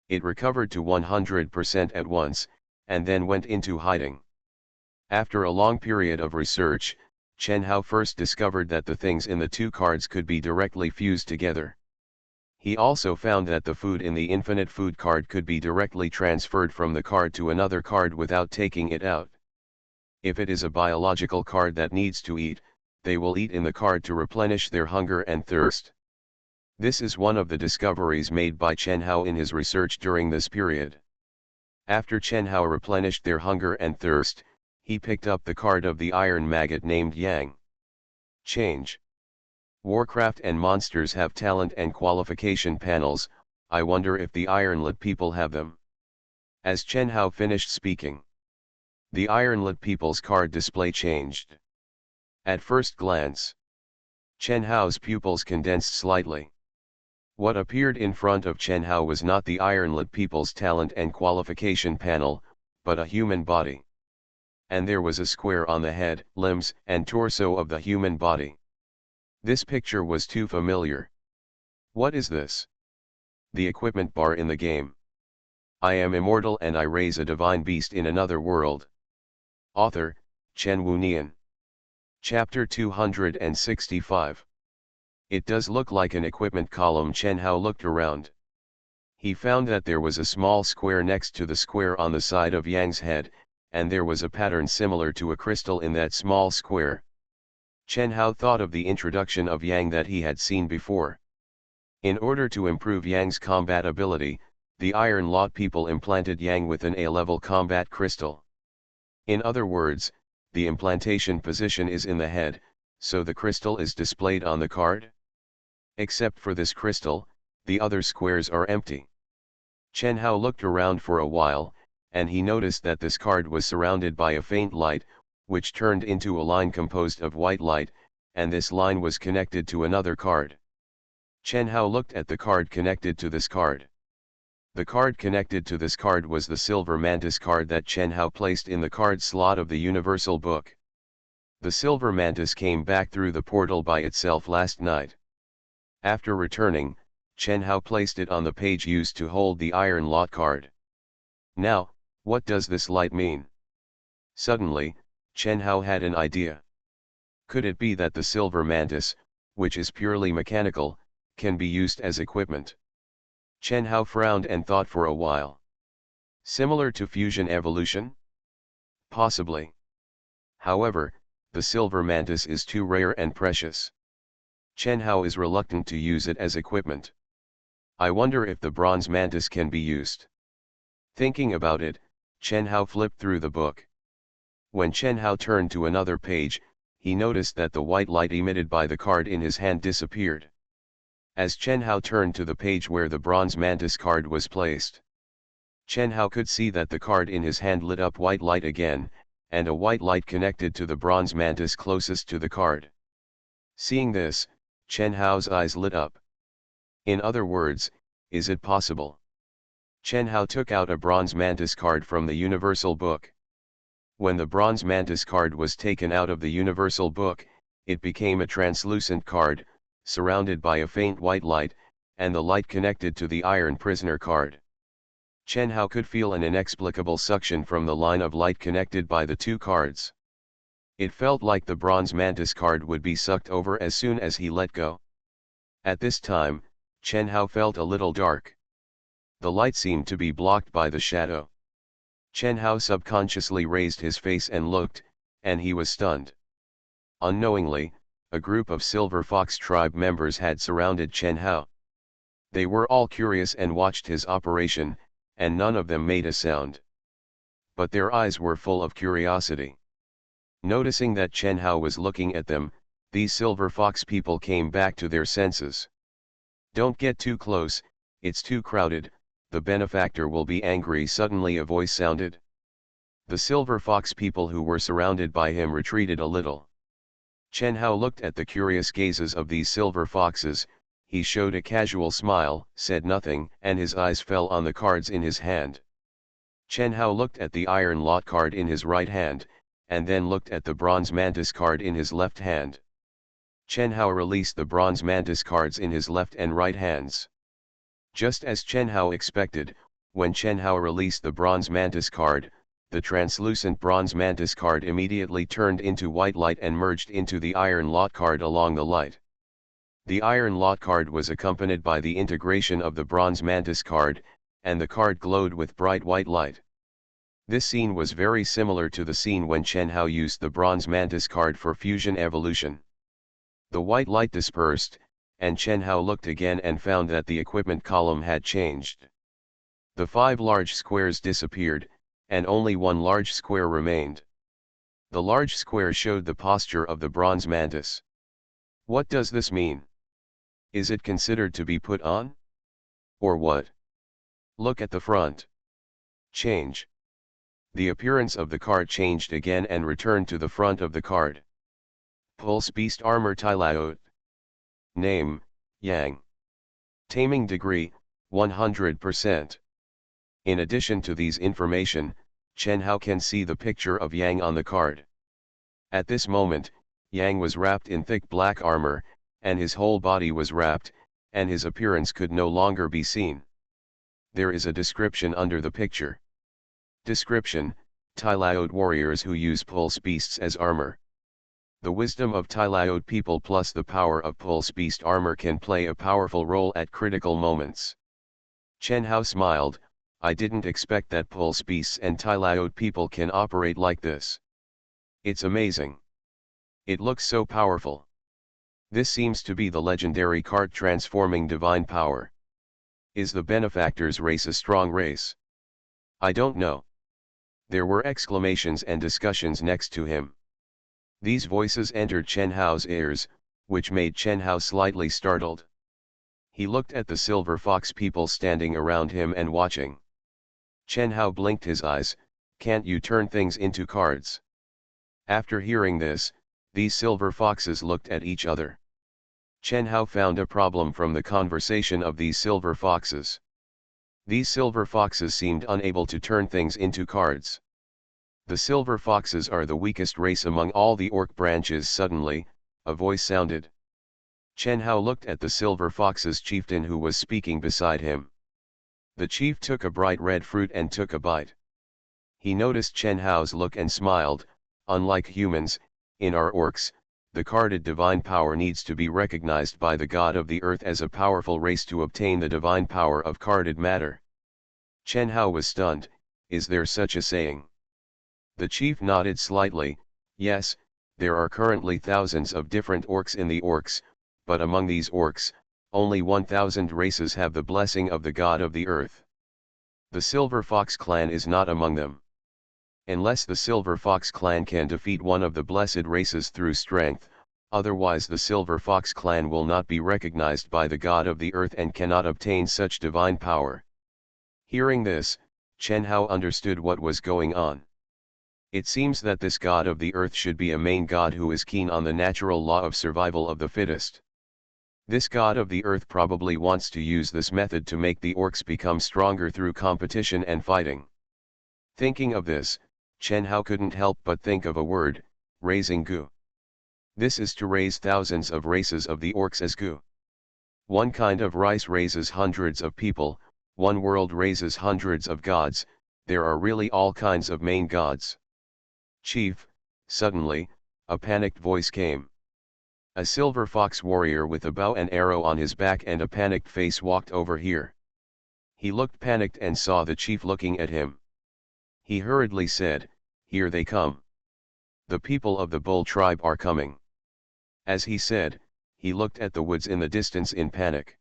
It recovered to 100% at once, and then went into hiding. After a long period of research, Chen Hao first discovered that the things in the two cards could be directly fused together. He also found that the food in the infinite food card could be directly transferred from the card to another card without taking it out. If it is a biological card that needs to eat, they will eat in the card to replenish their hunger and thirst. This is one of the discoveries made by Chen Hao in his research during this period. After Chen Hao replenished their hunger and thirst, he picked up the card of the iron maggot named Yang. Change. Warcraft and monsters have talent and qualification panels. I wonder if the Ironlit people have them. As Chen Hao finished speaking, the Ironlit people's card display changed. At first glance, Chen Hao's pupils condensed slightly. What appeared in front of Chen Hao was not the Ironlit people's talent and qualification panel, but a human body. And there was a square on the head, limbs, and torso of the human body. This picture was too familiar. What is this? The equipment bar in the game. I am immortal and I raise a divine beast in another world. Author, Chen Wunian. Chapter 265. It does look like an equipment column. Chen Hao looked around. He found that there was a small square next to the square on the side of Yang's head, and there was a pattern similar to a crystal in that small square. Chen Hao thought of the introduction of Yang that he had seen before. In order to improve Yang's combat ability, the Iron Lot people implanted Yang with an A-level combat crystal. In other words, the implantation position is in the head, so the crystal is displayed on the card? Except for this crystal, the other squares are empty. Chen Hao looked around for a while, and he noticed that this card was surrounded by a faint light, which turned into a line composed of white light, and this line was connected to another card. Chen Hao looked at the card connected to this card. The card connected to this card was the Silver Mantis card that Chen Hao placed in the card slot of the Universal Book. The Silver Mantis came back through the portal by itself last night. After returning, Chen Hao placed it on the page used to hold the Iron Lot card. Now, what does this light mean? Suddenly, Chen Hao had an idea. Could it be that the Silver Mantis, which is purely mechanical, can be used as equipment? Chen Hao frowned and thought for a while. Similar to fusion evolution? Possibly. However, the Silver Mantis is too rare and precious. Chen Hao is reluctant to use it as equipment. I wonder if the Bronze Mantis can be used. Thinking about it, Chen Hao flipped through the book. When Chen Hao turned to another page, he noticed that the white light emitted by the card in his hand disappeared. As Chen Hao turned to the page where the Bronze Mantis card was placed, Chen Hao could see that the card in his hand lit up white light again, and a white light connected to the Bronze Mantis closest to the card. Seeing this, Chen Hao's eyes lit up. In other words, is it possible? Chen Hao took out a Bronze Mantis card from the Universal Book. When the Bronze Mantis card was taken out of the Universal Book, it became a translucent card, surrounded by a faint white light, and the light connected to the Iron Prisoner card. Chen Hao could feel an inexplicable suction from the line of light connected by the two cards. It felt like the Bronze Mantis card would be sucked over as soon as he let go. At this time, Chen Hao felt a little dark. The light seemed to be blocked by the shadow. Chen Hao subconsciously raised his face and looked, and he was stunned. Unknowingly, A group of Silver Fox tribe members had surrounded Chen Hao. They were all curious and watched his operation, and none of them made a sound. But their eyes were full of curiosity. Noticing that Chen Hao was looking at them, these Silver Fox people came back to their senses. "Don't get too close, it's too crowded, the benefactor will be angry," suddenly a voice sounded. The Silver Fox people who were surrounded by him retreated a little. Chen Hao looked at the curious gazes of these Silver Foxes, he showed a casual smile, said nothing, and his eyes fell on the cards in his hand. Chen Hao looked at the Iron Lot card in his right hand, and then looked at the Bronze Mantis card in his left hand. Chen Hao released the Bronze Mantis cards in his left and right hands. Just as Chen Hao expected, when Chen Hao released the Bronze Mantis card, the translucent Bronze Mantis card immediately turned into white light and merged into the Iron Lot card along the light. The Iron Lot card was accompanied by the integration of the Bronze Mantis card, and the card glowed with bright white light. This scene was very similar to the scene when Chen Hao used the Bronze Mantis card for fusion evolution. The white light dispersed, and Chen Hao looked again and found that the equipment column had changed. The 5 large squares disappeared, and only one large square remained. The large square showed the posture of the Bronze Mantis. What does this mean? Is it considered to be put on? Or what? Look at the front. Change. The appearance of the card changed again and returned to the front of the card. Pulse Beast Armor Tylaot. Name, Yang. Taming Degree, 100%. In addition to these information, Chen Hao can see the picture of Yang on the card. At this moment, Yang was wrapped in thick black armor, and his whole body was wrapped, and his appearance could no longer be seen. There is a description under the picture. Description: Tylaot warriors who use pulse beasts as armor. The wisdom of Tylaot people plus the power of pulse beast armor can play a powerful role at critical moments. Chen Hao smiled, I didn't expect that pulse beasts and Tylaot people can operate like this. It's amazing. It looks so powerful. This seems to be the legendary card transforming divine power. Is the benefactor's race a strong race? I don't know. There were exclamations and discussions next to him. These voices entered Chen Hao's ears, which made Chen Hao slightly startled. He looked at the Silver Fox people standing around him and watching. Chen Hao blinked his eyes, can't you turn things into cards? After hearing this, these Silver Foxes looked at each other. Chen Hao found a problem from the conversation of these Silver Foxes. These Silver Foxes seemed unable to turn things into cards. The Silver Foxes are the weakest race among all the orc branches. Suddenly, a voice sounded. Chen Hao looked at the Silver Fox's chieftain who was speaking beside him. The chief took a bright red fruit and took a bite. He noticed Chen Hao's look and smiled. Unlike humans, in our orcs, the carded divine power needs to be recognized by the god of the earth as a powerful race to obtain the divine power of carded matter. Chen Hao was stunned. Is there such a saying? The chief nodded slightly. Yes, there are currently thousands of different orcs in the orcs, but among these orcs, only 1,000 races have the blessing of the god of the earth. The Silver Fox clan is not among them. Unless the Silver Fox clan can defeat one of the blessed races through strength, otherwise the Silver Fox clan will not be recognized by the god of the earth and cannot obtain such divine power. Hearing this, Chen Hao understood what was going on. It seems that this god of the earth should be a main god who is keen on the natural law of survival of the fittest. This god of the earth probably wants to use this method to make the orcs become stronger through competition and fighting. Thinking of this, Chen Hao couldn't help but think of a word, raising gu. This is to raise thousands of races of the orcs as gu. One kind of rice raises hundreds of people, one world raises hundreds of gods, there are really all kinds of main gods. Chief, suddenly, a panicked voice came. A Silver Fox warrior with a bow and arrow on his back and a panicked face walked over here. He looked panicked and saw the chief looking at him. He hurriedly said, "Here they come. The people of the Bull tribe are coming." As he said, he looked at the woods in the distance in panic.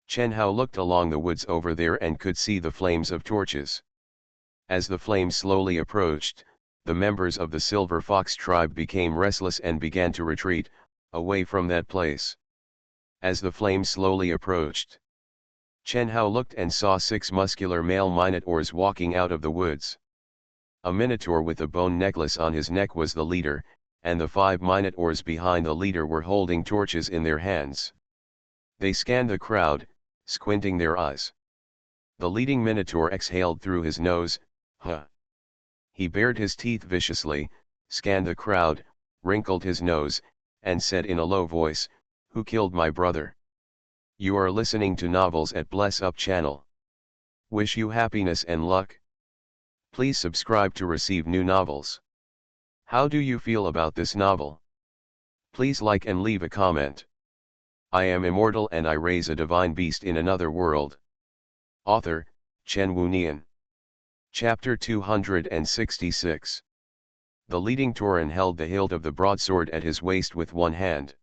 Chen Hao looked along the woods over there and could see the flames of torches. As the flames slowly approached, the members of the Silver Fox tribe became restless and began to retreat, away from that place. As the flames slowly approached, Chen Hao looked and saw 6 muscular male minotaurs walking out of the woods. A minotaur with a bone necklace on his neck was the leader, and the 5 minotaurs behind the leader were holding torches in their hands. They scanned the crowd, squinting their eyes. The leading minotaur exhaled through his nose, huh. He bared his teeth viciously, scanned the crowd, wrinkled his nose, and said in a low voice, "Who killed my brother?" You are listening to novels at Bless Up channel. Wish you happiness and luck. Please subscribe to receive new novels. How do you feel about this novel? Please like and leave a comment. I am immortal and I raise a divine beast in another world. Author, Chen Wunian. Chapter 266. The leading Tauren held the hilt of the broadsword at his waist with one hand.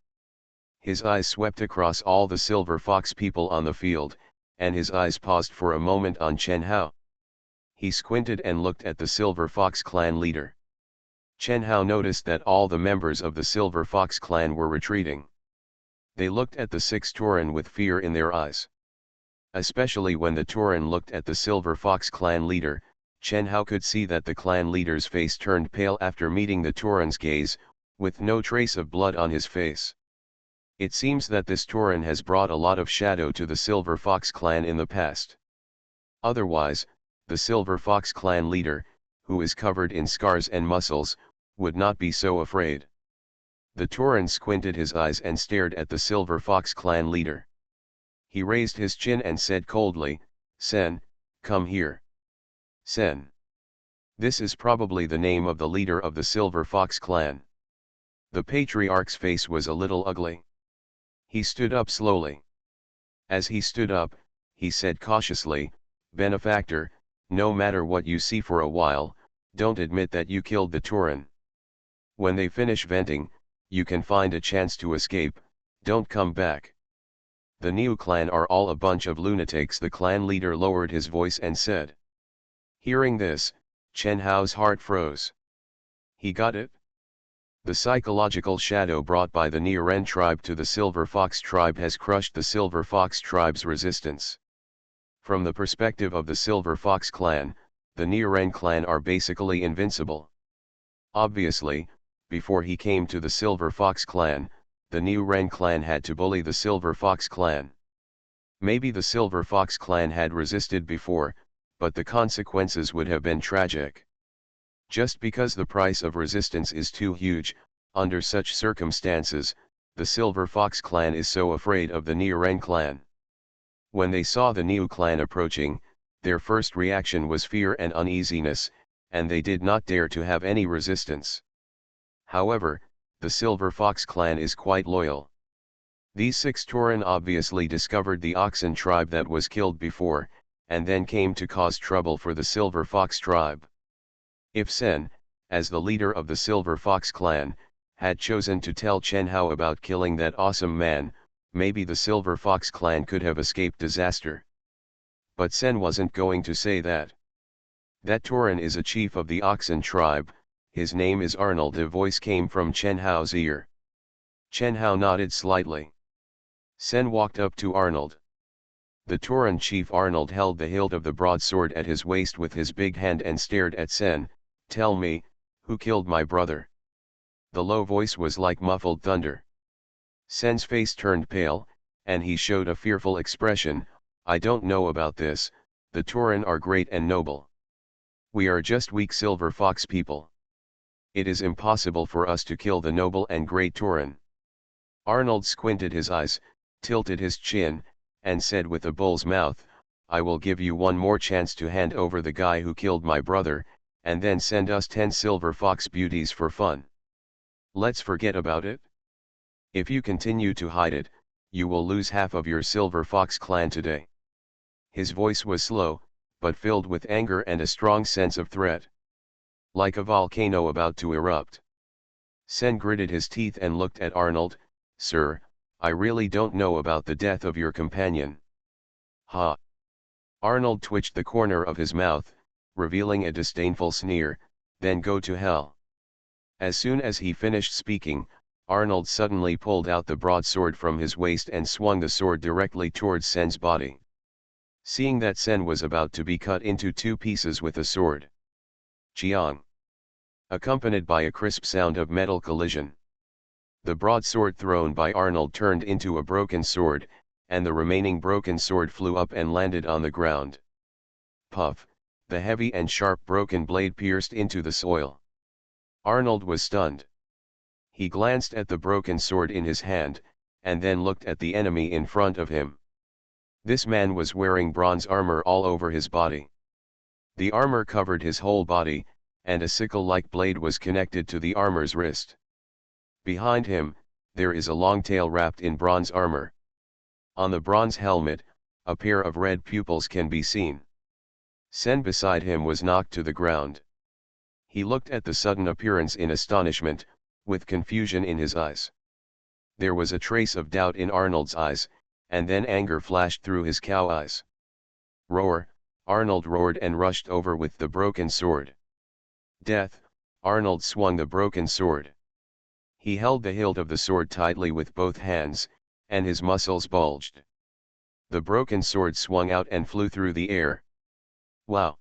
His eyes swept across all the Silver Fox people on the field, and his eyes paused for a moment on Chen Hao. He squinted and looked at the Silver Fox clan leader. Chen Hao noticed that all the members of the Silver Fox clan were retreating. They looked at the 6 Tauren with fear in their eyes. Especially when the Tauren looked at the Silver Fox clan leader, Chen Hao could see that the clan leader's face turned pale after meeting the Tauren's gaze, with no trace of blood on his face. It seems that this Tauren has brought a lot of shadow to the Silver Fox clan in the past. Otherwise, the Silver Fox clan leader, who is covered in scars and muscles, would not be so afraid. The Tauren squinted his eyes and stared at the Silver Fox clan leader. He raised his chin and said coldly, "Sen, come here." Sen. This is probably the name of the leader of the Silver Fox clan. The patriarch's face was a little ugly. He stood up slowly. As he stood up, he said cautiously, "Benefactor, no matter what you see for a while, don't admit that you killed the Tauren. When they finish venting, you can find a chance to escape, don't come back. The Niu clan are all a bunch of lunatics." The clan leader lowered his voice and said. Hearing this, Chen Hao's heart froze. He got it. The psychological shadow brought by the Niuren tribe to the Silver Fox tribe has crushed the Silver Fox tribe's resistance. From the perspective of the Silver Fox clan, the Niuren clan are basically invincible. Obviously, before he came to the Silver Fox clan, the Niuren clan had to bully the Silver Fox clan. Maybe the Silver Fox clan had resisted before, but the consequences would have been tragic. Just because the price of resistance is too huge, under such circumstances, the Silver Fox clan is so afraid of the Niuren clan. When they saw the Niu clan approaching, their first reaction was fear and uneasiness, and they did not dare to have any resistance. However, the Silver Fox clan is quite loyal. These 6 Tauren obviously discovered the Oxen tribe that was killed before, and then came to cause trouble for the Silver Fox tribe. If Sen, as the leader of the Silver Fox clan, had chosen to tell Chen Hao about killing that awesome man, maybe the Silver Fox clan could have escaped disaster. But Sen wasn't going to say that. That Tauren is a chief of the Oxen tribe, his name is Arnold. A voice came from Chen Hao's ear. Chen Hao nodded slightly. Sen walked up to Arnold. The Tauren chief Arnold held the hilt of the broadsword at his waist with his big hand and stared at Sen. "Tell me, who killed my brother?" The low voice was like muffled thunder. Sen's face turned pale, and he showed a fearful expression. "I don't know about this, the Tauren are great and noble. We are just weak Silver Fox people. It is impossible for us to kill the noble and great Tauren." Arnold squinted his eyes, tilted his chin, and said with a bull's mouth, "I will give you one more chance to hand over the guy who killed my brother, and then send us 10 Silver Fox beauties for fun. Let's forget about it. If you continue to hide it, you will lose half of your Silver Fox clan today." His voice was slow, but filled with anger and a strong sense of threat. Like a volcano about to erupt. Sen gritted his teeth and looked at Arnold. Sir, I really don't know about the death of your companion. Ha! Arnold twitched the corner of his mouth, revealing a disdainful sneer. Then go to hell. As soon as he finished speaking, Arnold suddenly pulled out the broadsword from his waist and swung the sword directly towards Sen's body. Seeing that Sen was about to be cut into two pieces with the sword. Chiang! Accompanied by a crisp sound of metal collision. The broadsword thrown by Arnold turned into a broken sword, and the remaining broken sword flew up and landed on the ground. Puff! The heavy and sharp broken blade pierced into the soil. Arnold was stunned. He glanced at the broken sword in his hand, and then looked at the enemy in front of him. This man was wearing bronze armor all over his body. The armor covered his whole body, and a sickle-like blade was connected to the armor's wrist. Behind him, there is a long tail wrapped in bronze armor. On the bronze helmet, a pair of red pupils can be seen. Sen beside him was knocked to the ground. He looked at the sudden appearance in astonishment, with confusion in his eyes. There was a trace of doubt in Arnold's eyes, and then anger flashed through his cow eyes. Roar! Arnold roared and rushed over with the broken sword. Death! Arnold swung the broken sword. He held the hilt of the sword tightly with both hands, and his muscles bulged. The broken sword swung out and flew through the air. Wow!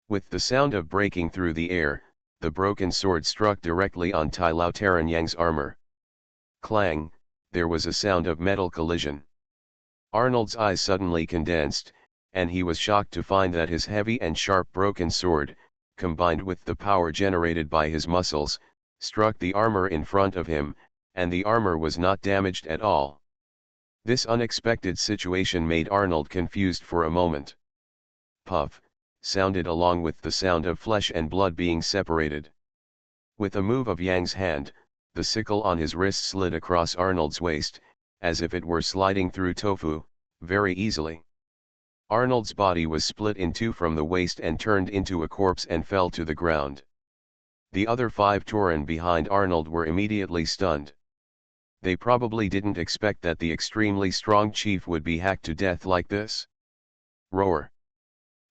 With the sound of breaking through the air, the broken sword struck directly on Tai Lao Taranyang's armor. Clang! There was a sound of metal collision. Arnold's eyes suddenly condensed, and he was shocked to find that his heavy and sharp broken sword, combined with the power generated by his muscles, struck the armor in front of him, and the armor was not damaged at all. This unexpected situation made Arnold confused for a moment. Puff! Sounded along with the sound of flesh and blood being separated. With a move of Yang's hand, the sickle on his wrist slid across Arnold's waist, as if it were sliding through tofu, very easily. Arnold's body was split in two from the waist and turned into a corpse and fell to the ground. The other 5 Tauren behind Arnold were immediately stunned. They probably didn't expect that the extremely strong chief would be hacked to death like this. Roar!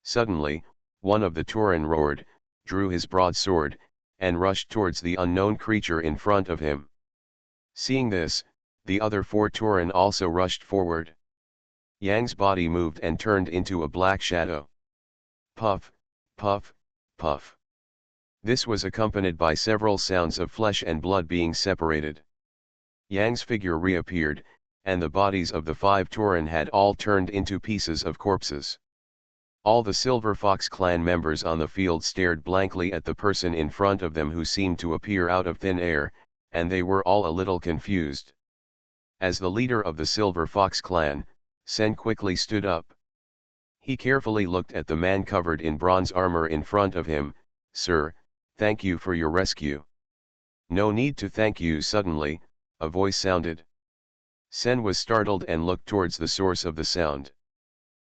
Suddenly, one of the Tauren roared, drew his broadsword, and rushed towards the unknown creature in front of him. Seeing this, the other 4 Tauren also rushed forward. Yang's body moved and turned into a black shadow. Puff! Puff! Puff! This was accompanied by several sounds of flesh and blood being separated. Yang's figure reappeared, and the bodies of the 5 Tauren had all turned into pieces of corpses. All the Silver Fox clan members on the field stared blankly at the person in front of them who seemed to appear out of thin air, and they were all a little confused. As the leader of the Silver Fox clan, Sen quickly stood up. He carefully looked at the man covered in bronze armor in front of him. Sir, thank you for your rescue. No need to thank you. Suddenly, a voice sounded. Sen was startled and looked towards the source of the sound.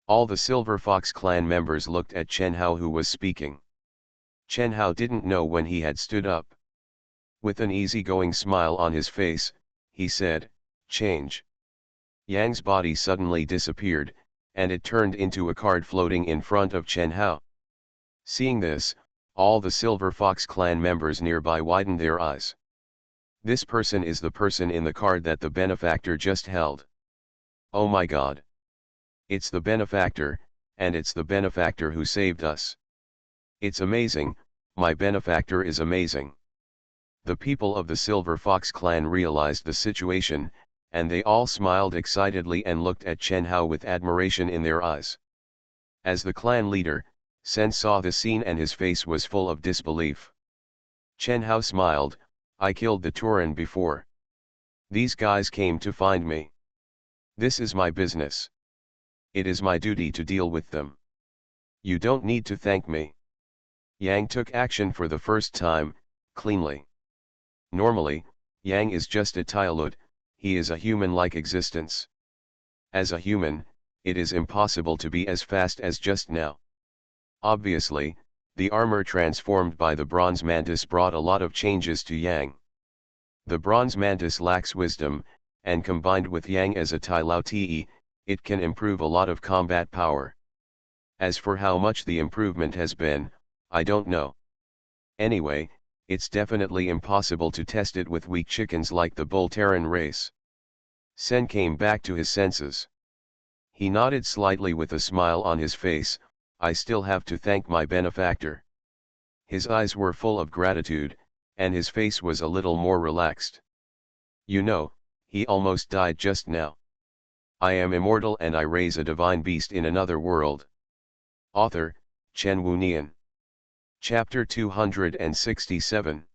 All the Silver Fox clan members looked at Chen Hao, who was speaking. Chen Hao didn't know when he had stood up. With an easygoing smile on his face, he said, "Change." Yang's body suddenly disappeared, and it turned into a card floating in front of Chen Hao. Seeing this, all the Silver Fox clan members nearby widened their eyes. This person is the person in the card that the benefactor just held. Oh my God! It's the benefactor, and it's the benefactor who saved us. It's amazing, my benefactor is amazing. The people of the Silver Fox clan realized the situation, and they all smiled excitedly and looked at Chen Hao with admiration in their eyes. As the clan leader, Sen saw the scene and his face was full of disbelief. Chen Hao smiled, I killed the Tauren before. These guys came to find me. This is my business. It is my duty to deal with them. You don't need to thank me. Yang took action for the first time, cleanly. Normally, Yang is just a Tailut, he is a human-like existence. As a human, it is impossible to be as fast as just now. Obviously, the armor transformed by the bronze mantis brought a lot of changes to Yang. The bronze mantis lacks wisdom, and combined with yang as a Tai Lao Te, it can improve a lot of combat power. As for how much the improvement has been, I don't know. Anyway, it's definitely impossible to test it with weak chickens like the Bull Terran race. Sen came back to his senses. He nodded slightly with a smile on his face. I still have to thank my benefactor. His eyes were full of gratitude, and his face was a little more relaxed. You know, he almost died just now. I am immortal and I raise a divine beast in another world. Author, Chen Wunian. Chapter 267.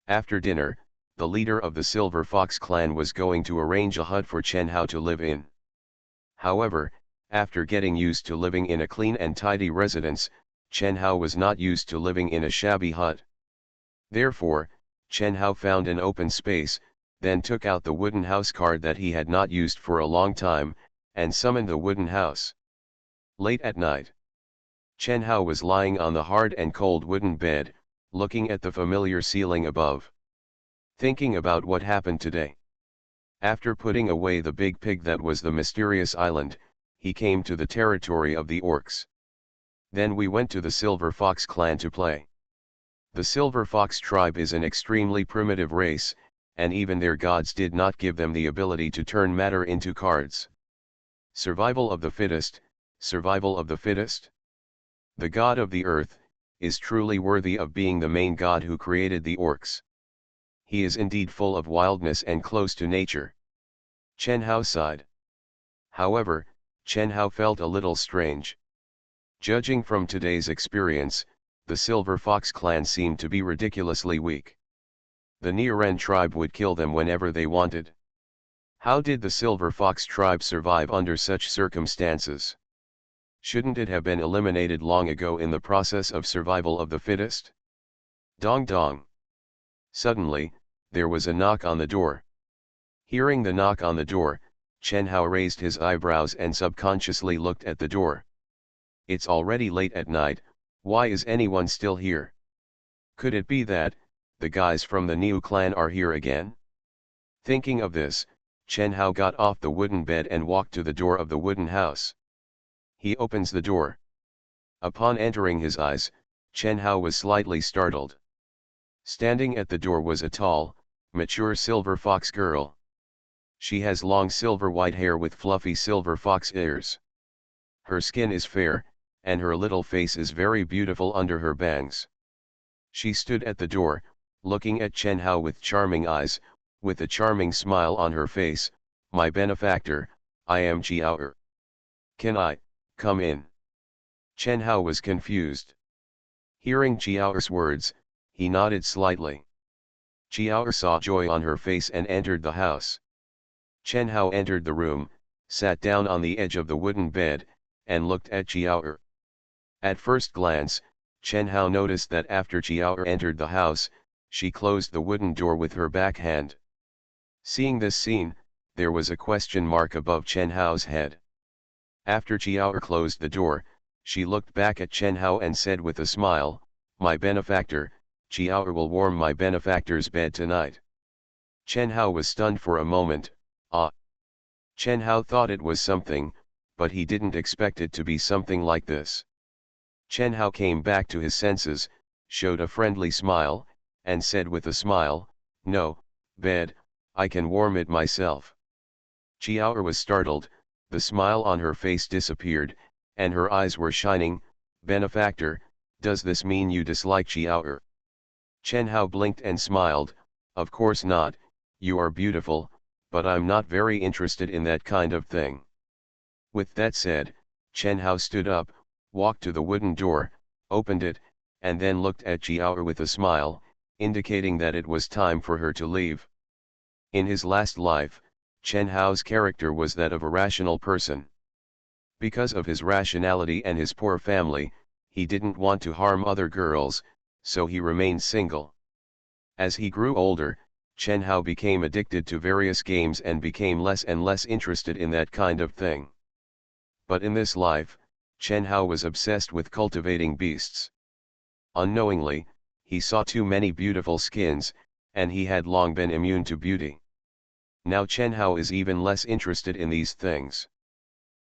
After dinner, the leader of the Silver Fox clan was going to arrange a hut for Chen Hao to live in. However, after getting used to living in a clean and tidy residence, Chen Hao was not used to living in a shabby hut. Therefore, Chen Hao found an open space, then took out the wooden house card that he had not used for a long time, and summoned the wooden house. Late at night, Chen Hao was lying on the hard and cold wooden bed, looking at the familiar ceiling above. Thinking about what happened today. After putting away the big pig that was the mysterious island, he came to the territory of the orcs. Then we went to the Silver Fox clan to play. The Silver Fox tribe is an extremely primitive race, and even their gods did not give them the ability to turn matter into cards. Survival of the fittest, survival of the fittest? The god of the earth, is truly worthy of being the main god who created the orcs. He is indeed full of wildness and close to nature. Chen Hao sighed. However, Chen Hao felt a little strange. Judging from today's experience, the Silver Fox clan seemed to be ridiculously weak. The Niaren tribe would kill them whenever they wanted. How did the Silver Fox tribe survive under such circumstances? Shouldn't it have been eliminated long ago in the process of survival of the fittest? Dong dong. Suddenly, there was a knock on the door. Hearing the knock on the door, Chen Hao raised his eyebrows and subconsciously looked at the door. It's already late at night, why is anyone still here? Could it be that, the guys from the Niu clan are here again? Thinking of this, Chen Hao got off the wooden bed and walked to the door of the wooden house. He opens the door. Upon entering his eyes, Chen Hao was slightly startled. Standing at the door was a tall, mature silver fox girl. She has long silver white hair with fluffy silver fox ears. Her skin is fair, and her little face is very beautiful under her bangs. She stood at the door, looking at Chen Hao with charming eyes, with a charming smile on her face. My benefactor, I am Jiao. Can I come in? Chen Hao was confused. Hearing Jiao's words, he nodded slightly. Jiao saw joy on her face and entered the house. Chen Hao entered the room, sat down on the edge of the wooden bed, and looked at Jiao. At first glance, Chen Hao noticed that after Jiao entered the house, she closed the wooden door with her back hand. Seeing this scene, there was a question mark above Chen Hao's head. After Jiao closed the door, she looked back at Chen Hao and said with a smile, my benefactor, Jiao will warm my benefactor's bed tonight. Chen Hao was stunned for a moment. Chen Hao thought it was something, but he didn't expect it to be something like this. Chen Hao came back to his senses, showed a friendly smile, and said with a smile, no, bed, I can warm it myself. Jiao was startled, the smile on her face disappeared, and her eyes were shining. Benefactor, does this mean you dislike Jiao? Chen Hao blinked and smiled, of course not, you are beautiful, but I'm not very interested in that kind of thing. With that said, Chen Hao stood up, walked to the wooden door, opened it, and then looked at Jiao with a smile, indicating that it was time for her to leave. In his last life, Chen Hao's character was that of a rational person. Because of his rationality and his poor family, he didn't want to harm other girls, so he remained single. As he grew older, Chen Hao became addicted to various games and became less and less interested in that kind of thing. But in this life, Chen Hao was obsessed with cultivating beasts. Unknowingly, he saw too many beautiful skins, and he had long been immune to beauty. Now Chen Hao is even less interested in these things.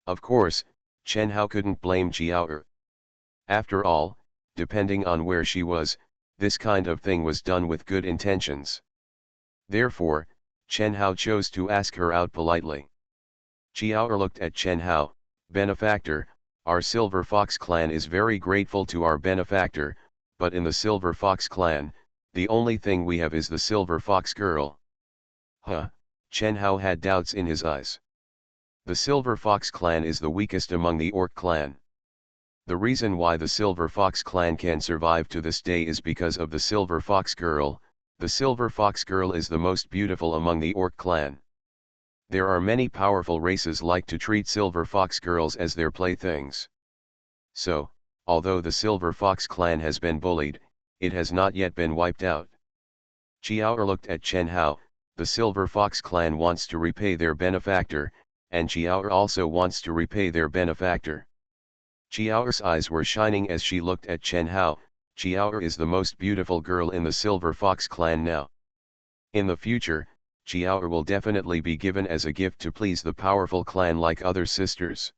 Of course, Chen Hao couldn't blame Jiao. After all, depending on where she was, this kind of thing was done with good intentions. Therefore, Chen Hao chose to ask her out politely. Jiao looked at Chen Hao. Benefactor, our Silver Fox clan is very grateful to our benefactor, but in the Silver Fox clan, the only thing we have is the Silver Fox girl. Huh, Chen Hao had doubts in his eyes. The Silver Fox clan is the weakest among the Orc clan. The reason why the Silver Fox clan can survive to this day is because of the Silver Fox girl. The Silver Fox girl is the most beautiful among the Orc clan. There are many powerful races like to treat Silver Fox girls as their playthings. So, although the Silver Fox clan has been bullied, it has not yet been wiped out. Jiao looked at Chen Hao. The Silver Fox clan wants to repay their benefactor, and Jiao also wants to repay their benefactor. Jiao's eyes were shining as she looked at Chen Hao. Jiao is the most beautiful girl in the Silver Fox clan now. In the future, Jiao will definitely be given as a gift to please the powerful clan like other sisters.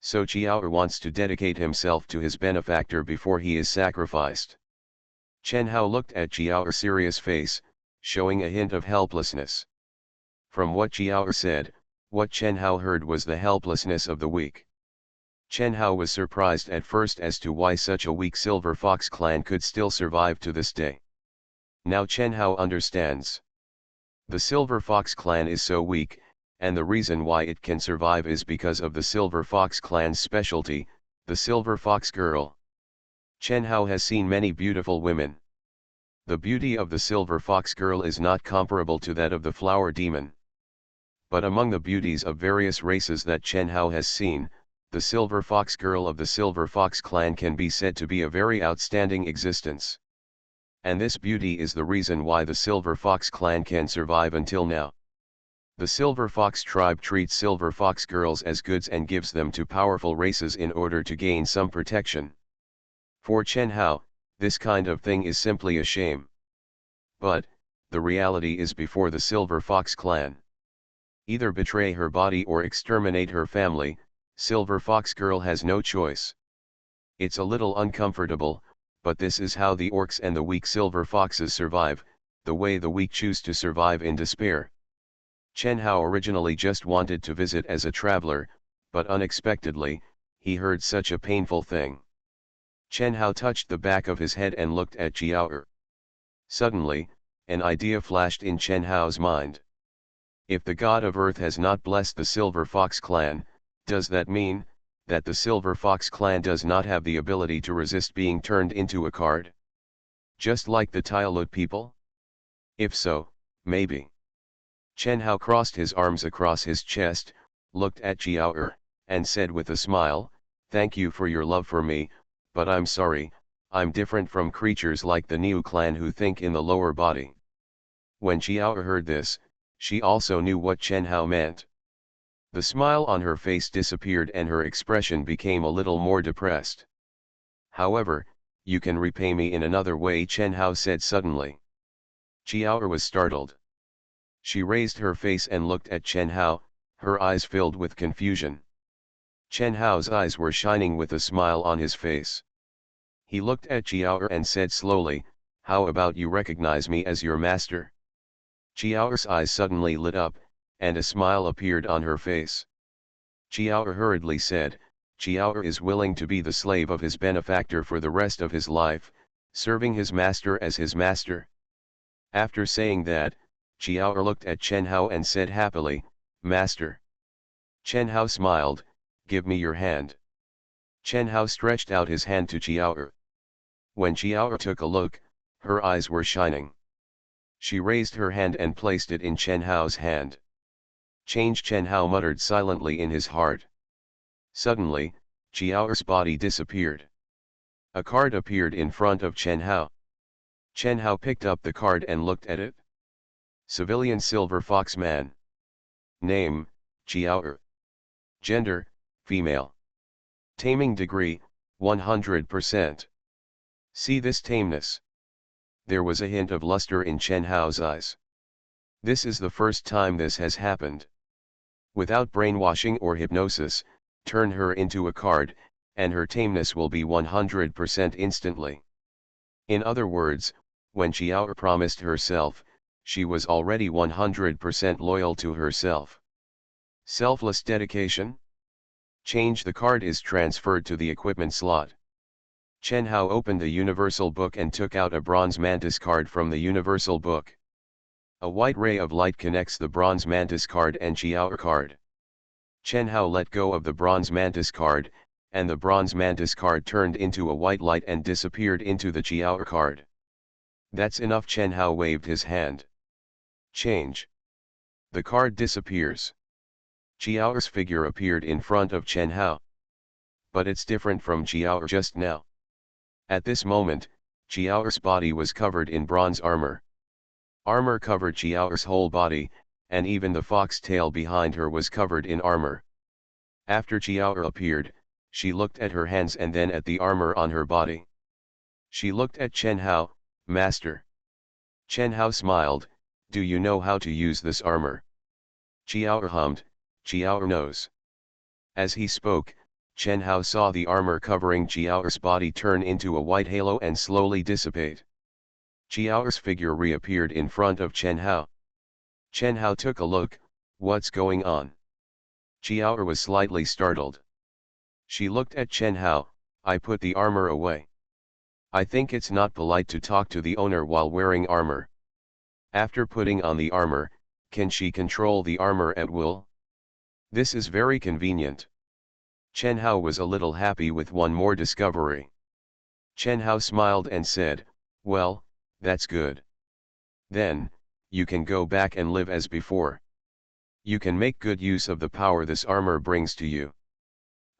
So Jiao wants to dedicate himself to his benefactor before he is sacrificed. Chen Hao looked at Jiao's serious face, showing a hint of helplessness. From what Jiao said, what Chen Hao heard was the helplessness of the weak. Chen Hao was surprised at first as to why such a weak Silver Fox clan could still survive to this day. Now Chen Hao understands. The Silver Fox clan is so weak, and the reason why it can survive is because of the Silver Fox clan's specialty, the Silver Fox girl. Chen Hao has seen many beautiful women. The beauty of the Silver Fox girl is not comparable to that of the Flower Demon. But among the beauties of various races that Chen Hao has seen, the Silver Fox girl of the Silver Fox clan can be said to be a very outstanding existence. And this beauty is the reason why the Silver Fox clan can survive until now. The Silver Fox tribe treats Silver Fox girls as goods and gives them to powerful races in order to gain some protection. For Chen Hao, this kind of thing is simply a shame. But, the reality is before the Silver Fox clan. Either betray her body or exterminate her family, Silver Fox girl has no choice. It's a little uncomfortable, but this is how the orcs and the weak Silver Foxes survive, the way the weak choose to survive in despair. Chen Hao originally just wanted to visit as a traveler, but unexpectedly, he heard such a painful thing. Chen Hao touched the back of his head and looked at Jiao. Suddenly, an idea flashed in Chen Hao's mind. If the god of earth has not blessed the Silver Fox clan, does that mean that the Silver Fox clan does not have the ability to resist being turned into a card? Just like the Tailut people? If so, maybe. Chen Hao crossed his arms across his chest, looked at Jiao, and said with a smile, "Thank you for your love for me, but I'm sorry, I'm different from creatures like the Niu clan who think in the lower body." When Jiao heard this, she also knew what Chen Hao meant. The smile on her face disappeared and her expression became a little more depressed. "However, you can repay me in another way," Chen Hao said suddenly. Jiao was startled. She raised her face and looked at Chen Hao, her eyes filled with confusion. Chen Hao's eyes were shining with a smile on his face. He looked at Jiao and said slowly, "How about you recognize me as your master?" Jiao's eyes suddenly lit up, and a smile appeared on her face. Jiao hurriedly said, "Jiao is willing to be the slave of his benefactor for the rest of his life, serving his master as his master." After saying that, Jiao looked at Chen Hao and said happily, "Master." Chen Hao smiled, "Give me your hand." Chen Hao stretched out his hand to Jiao. When Jiao took a look, her eyes were shining. She raised her hand and placed it in Chen Hao's hand. "Change," Chen Hao muttered silently in his heart. Suddenly, Jiao's body disappeared. A card appeared in front of Chen Hao. Chen Hao picked up the card and looked at it. Civilian Silver Fox Man. Name, Jiao. Gender, female. Taming degree, 100%. See this tameness. There was a hint of luster in Chen Hao's eyes. This is the first time this has happened. Without brainwashing or hypnosis, turn her into a card, and her tameness will be 100% instantly. In other words, when Xiao promised herself, she was already 100% loyal to herself. Selfless dedication? Change the card is transferred to the equipment slot. Chen Hao opened the Universal Book and took out a Bronze Mantis card from the Universal Book. A white ray of light connects the Bronze Mantis card and Xiao card. Chen Hao let go of the Bronze Mantis card, and the Bronze Mantis card turned into a white light and disappeared into the Xiao card. That's enough. Chen Hao waved his hand. Change. The card disappears. Xiao's figure appeared in front of Chen Hao. But it's different from Xiao just now. At this moment, Xiao's body was covered in bronze armor. Armor covered Xiao's whole body, and even the fox tail behind her was covered in armor. After Xiao appeared, she looked at her hands and then at the armor on her body. She looked at Chen Hao, "Master." Chen Hao smiled, "Do you know how to use this armor?" Xiao hummed, "Xiao knows." As he spoke, Chen Hao saw the armor covering Xiao's body turn into a white halo and slowly dissipate. Xiao's figure reappeared in front of Chen Hao. Chen Hao took a look, "What's going on?" Xiao was slightly startled. She looked at Chen Hao, "I put the armor away. I think it's not polite to talk to the owner while wearing armor." After putting on the armor, can she control the armor at will? This is very convenient. Chen Hao was a little happy with one more discovery. Chen Hao smiled and said, "Well, that's good. Then, you can go back and live as before. You can make good use of the power this armor brings to you.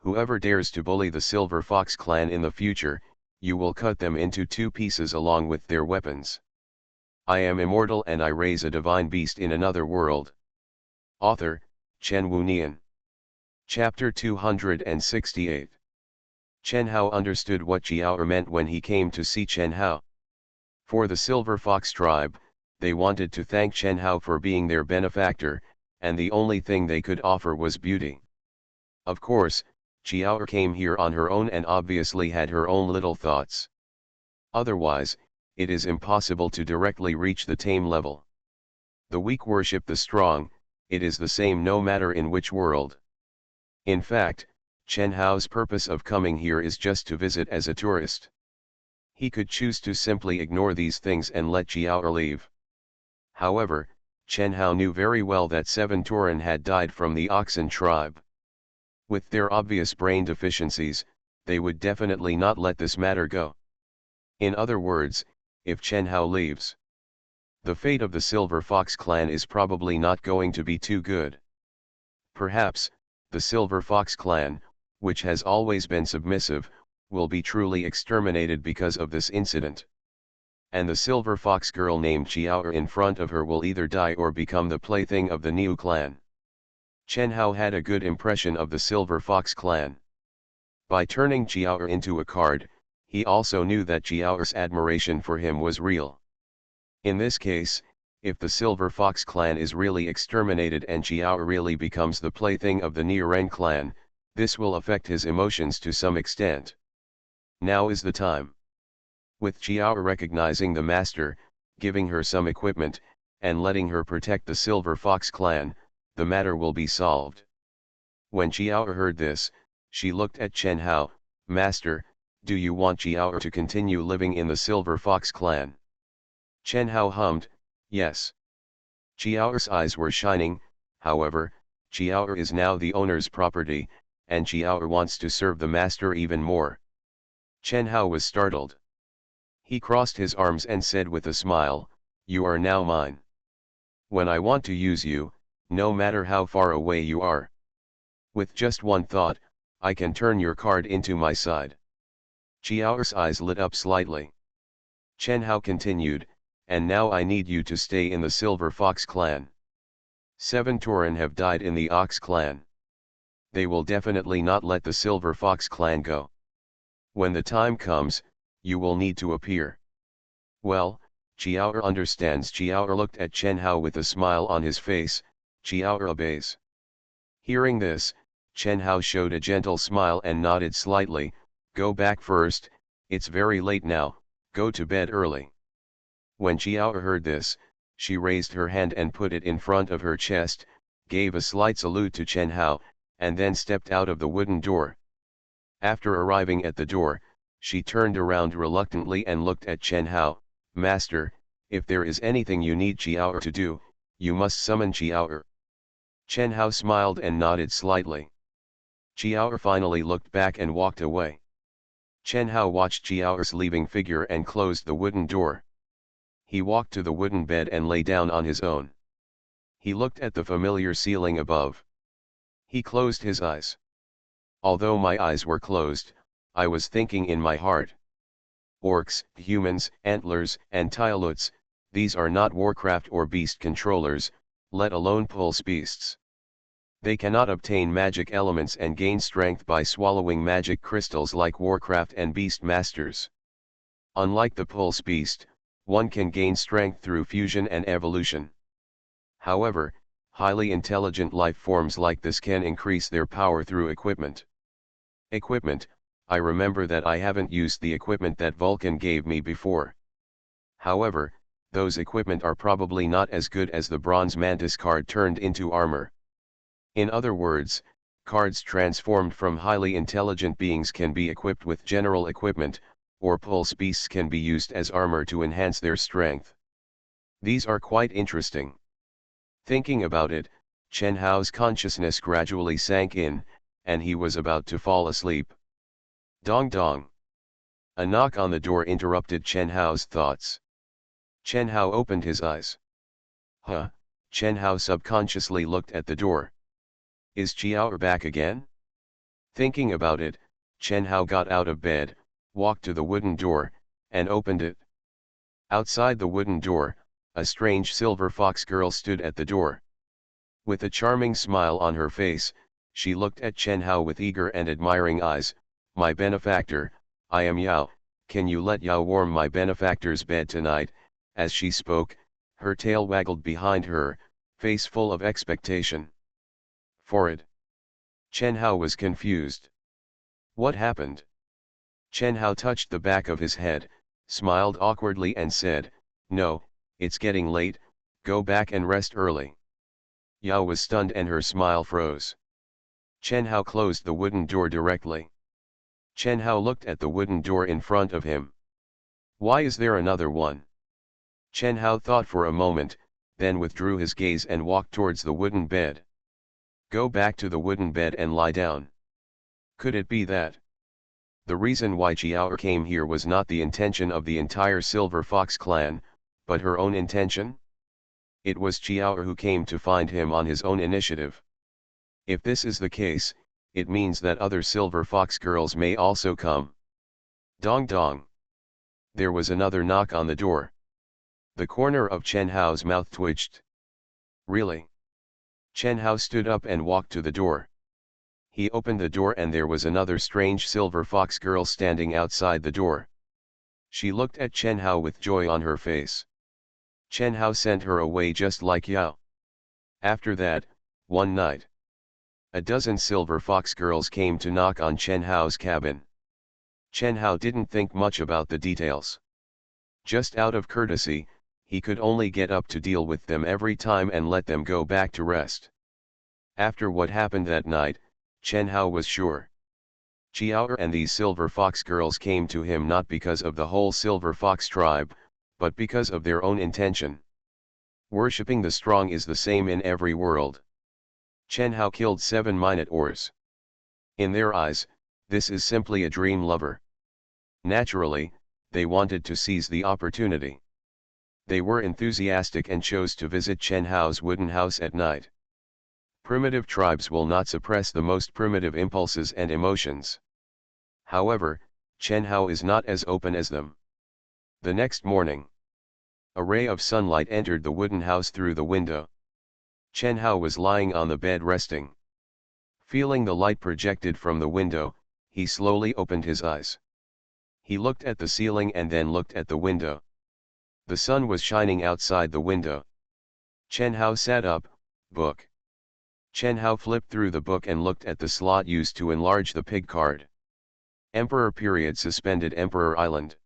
Whoever dares to bully the Silver Fox clan in the future, you will cut them into 2 pieces along with their weapons. I am immortal and I raise a divine beast in another world." Author, Chen Wunian. Chapter 268. Chen Hao understood what Xiao meant when he came to see Chen Hao. For the Silver Fox tribe, they wanted to thank Chen Hao for being their benefactor, and the only thing they could offer was beauty. Of course, Xiao came here on her own and obviously had her own little thoughts. Otherwise, it is impossible to directly reach the tame level. The weak worship the strong, it is the same no matter in which world. In fact, Chen Hao's purpose of coming here is just to visit as a tourist. He could choose to simply ignore these things and let Xiao leave. However, Chen Hao knew very well that 7 Tauren had died from the Oxen tribe. With their obvious brain deficiencies, they would definitely not let this matter go. In other words, if Chen Hao leaves, the fate of the Silver Fox clan is probably not going to be too good. Perhaps, the Silver Fox clan, which has always been submissive, will be truly exterminated because of this incident. And the Silver Fox girl named Xiao in front of her will either die or become the plaything of the Niu clan. Chen Hao had a good impression of the Silver Fox clan. By turning Xiao into a card, he also knew that Xiao's admiration for him was real. In this case, if the Silver Fox clan is really exterminated and Xiao really becomes the plaything of the Niuren clan, this will affect his emotions to some extent. Now is the time. With Xiao recognizing the master, giving her some equipment, and letting her protect the Silver Fox clan, the matter will be solved. When Xiao heard this, she looked at Chen Hao, "Master, do you want Xiao to continue living in the Silver Fox clan?" Chen Hao hummed, "Yes." Xiao's eyes were shining. However, Xiao is now the owner's property, and Xiao wants to serve the master even more. Chen Hao was startled. He crossed his arms and said with a smile, "You are now mine. When I want to use you, no matter how far away you are. With just one thought, I can turn your card into my side." Xiao's eyes lit up slightly. Chen Hao continued, "And now I need you to stay in the Silver Fox clan. 7 Tauren have died in the Ox clan. They will definitely not let the Silver Fox clan go. When the time comes, you will need to appear. Well, Chiao understands. Chiao looked at Chen Hao with a smile on his face. Chiao obeys. Hearing this, Chen Hao showed a gentle smile and nodded slightly. Go back first, it's very late now, go to bed early. When Chiao heard this, she raised her hand and put it in front of her chest, gave a slight salute to Chen Hao, and then stepped out of the wooden door. After arriving at the door, she turned around reluctantly and looked at Chen Hao. Master, if there is anything you need Chiao to do, you must summon Chiao. Chen Hao smiled and nodded slightly. Chiao finally looked back and walked away. Chen Hao watched Chiao's leaving figure and closed the wooden door. He walked to the wooden bed and lay down on his own. He looked at the familiar ceiling above. He closed his eyes. Although my eyes were closed, I was thinking in my heart. Orcs, humans, antlers, and Tyluts, these are not Warcraft or beast controllers, let alone pulse beasts. They cannot obtain magic elements and gain strength by swallowing magic crystals like Warcraft and Beast Masters. Unlike the pulse beast, one can gain strength through fusion and evolution. However, highly intelligent life forms like this can increase their power through equipment. Equipment, I remember that I haven't used the equipment that Vulcan gave me before. However, those equipment are probably not as good as the bronze mantis card turned into armor. In other words, cards transformed from highly intelligent beings can be equipped with general equipment, or pulse beasts can be used as armor to enhance their strength. These are quite interesting. Thinking about it, Chen Hao's consciousness gradually sank in, and he was about to fall asleep. Dong dong. A knock on the door interrupted Chen Hao's thoughts. Chen Hao opened his eyes. Huh, Chen Hao subconsciously looked at the door. Is Chiao back again? Thinking about it, Chen Hao got out of bed, walked to the wooden door, and opened it. Outside the wooden door, a strange silver fox girl stood at the door. With a charming smile on her face, she looked at Chen Hao with eager and admiring eyes. My benefactor, I am Yao, can you let Yao warm my benefactor's bed tonight? As she spoke, her tail waggled behind her, face full of expectation. For it. Chen Hao was confused. What happened? Chen Hao touched the back of his head, smiled awkwardly and said, no, it's getting late, go back and rest early. Yao was stunned and her smile froze. Chen Hao closed the wooden door directly. Chen Hao looked at the wooden door in front of him. Why is there another one? Chen Hao thought for a moment, then withdrew his gaze and walked towards the wooden bed. Go back to the wooden bed and lie down. Could it be that the reason why Chiao came here was not the intention of the entire Silver Fox clan, but her own intention? It was Chiao who came to find him on his own initiative. If this is the case, it means that other Silver Fox girls may also come. Dong dong. There was another knock on the door. The corner of Chen Hao's mouth twitched. Really? Chen Hao stood up and walked to the door. He opened the door and there was another strange silver fox girl standing outside the door. She looked at Chen Hao with joy on her face. Chen Hao sent her away just like Yao. After that, one night, a dozen silver fox girls came to knock on Chen Hao's cabin. Chen Hao didn't think much about the details. Just out of courtesy, he could only get up to deal with them every time and let them go back to rest. After what happened that night, Chen Hao was sure. Chiao and these silver fox girls came to him not because of the whole silver fox tribe, but because of their own intention. Worshipping the strong is the same in every world. Chen Hao killed 7 Minotaurs. In their eyes, this is simply a dream lover. Naturally, they wanted to seize the opportunity. They were enthusiastic and chose to visit Chen Hao's wooden house at night. Primitive tribes will not suppress the most primitive impulses and emotions. However, Chen Hao is not as open as them. The next morning, a ray of sunlight entered the wooden house through the window. Chen Hao was lying on the bed resting. Feeling the light projected from the window, he slowly opened his eyes. He looked at the ceiling and then looked at the window. The sun was shining outside the window. Chen Hao sat up, book. Chen Hao flipped through the book and looked at the slot used to enlarge the pig card. Emperor period suspended Emperor Island.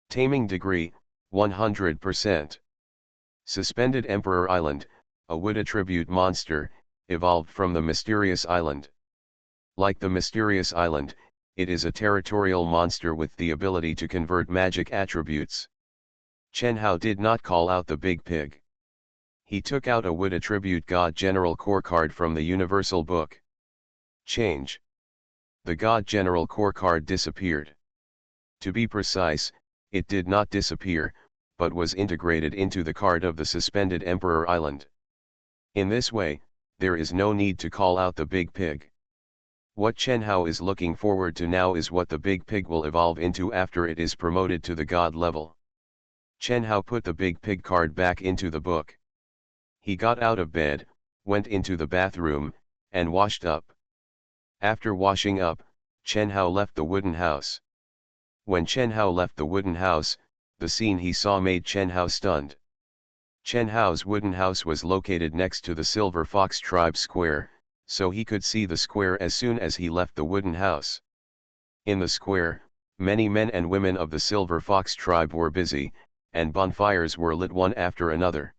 Taming degree, 100%. Suspended Emperor Island, a wood attribute monster, evolved from the Mysterious Island. Like the Mysterious Island, it is a territorial monster with the ability to convert magic attributes. Chen Hao did not call out the big pig. He took out a wood attribute God General Core card from the Universal Book. Change. The God General Core card disappeared. To be precise, it did not disappear, but was integrated into the card of the suspended Emperor Island. In this way, there is no need to call out the big pig. What Chen Hao is looking forward to now is what the big pig will evolve into after it is promoted to the God level. Chen Hao put the big pig card back into the book. He got out of bed, went into the bathroom, and washed up. After washing up, Chen Hao left the wooden house. When Chen Hao left the wooden house, the scene he saw made Chen Hao stunned. Chen Hao's wooden house was located next to the Silver Fox Tribe Square, so he could see the square as soon as he left the wooden house. In the square, many men and women of the Silver Fox Tribe were busy, and bonfires were lit one after another.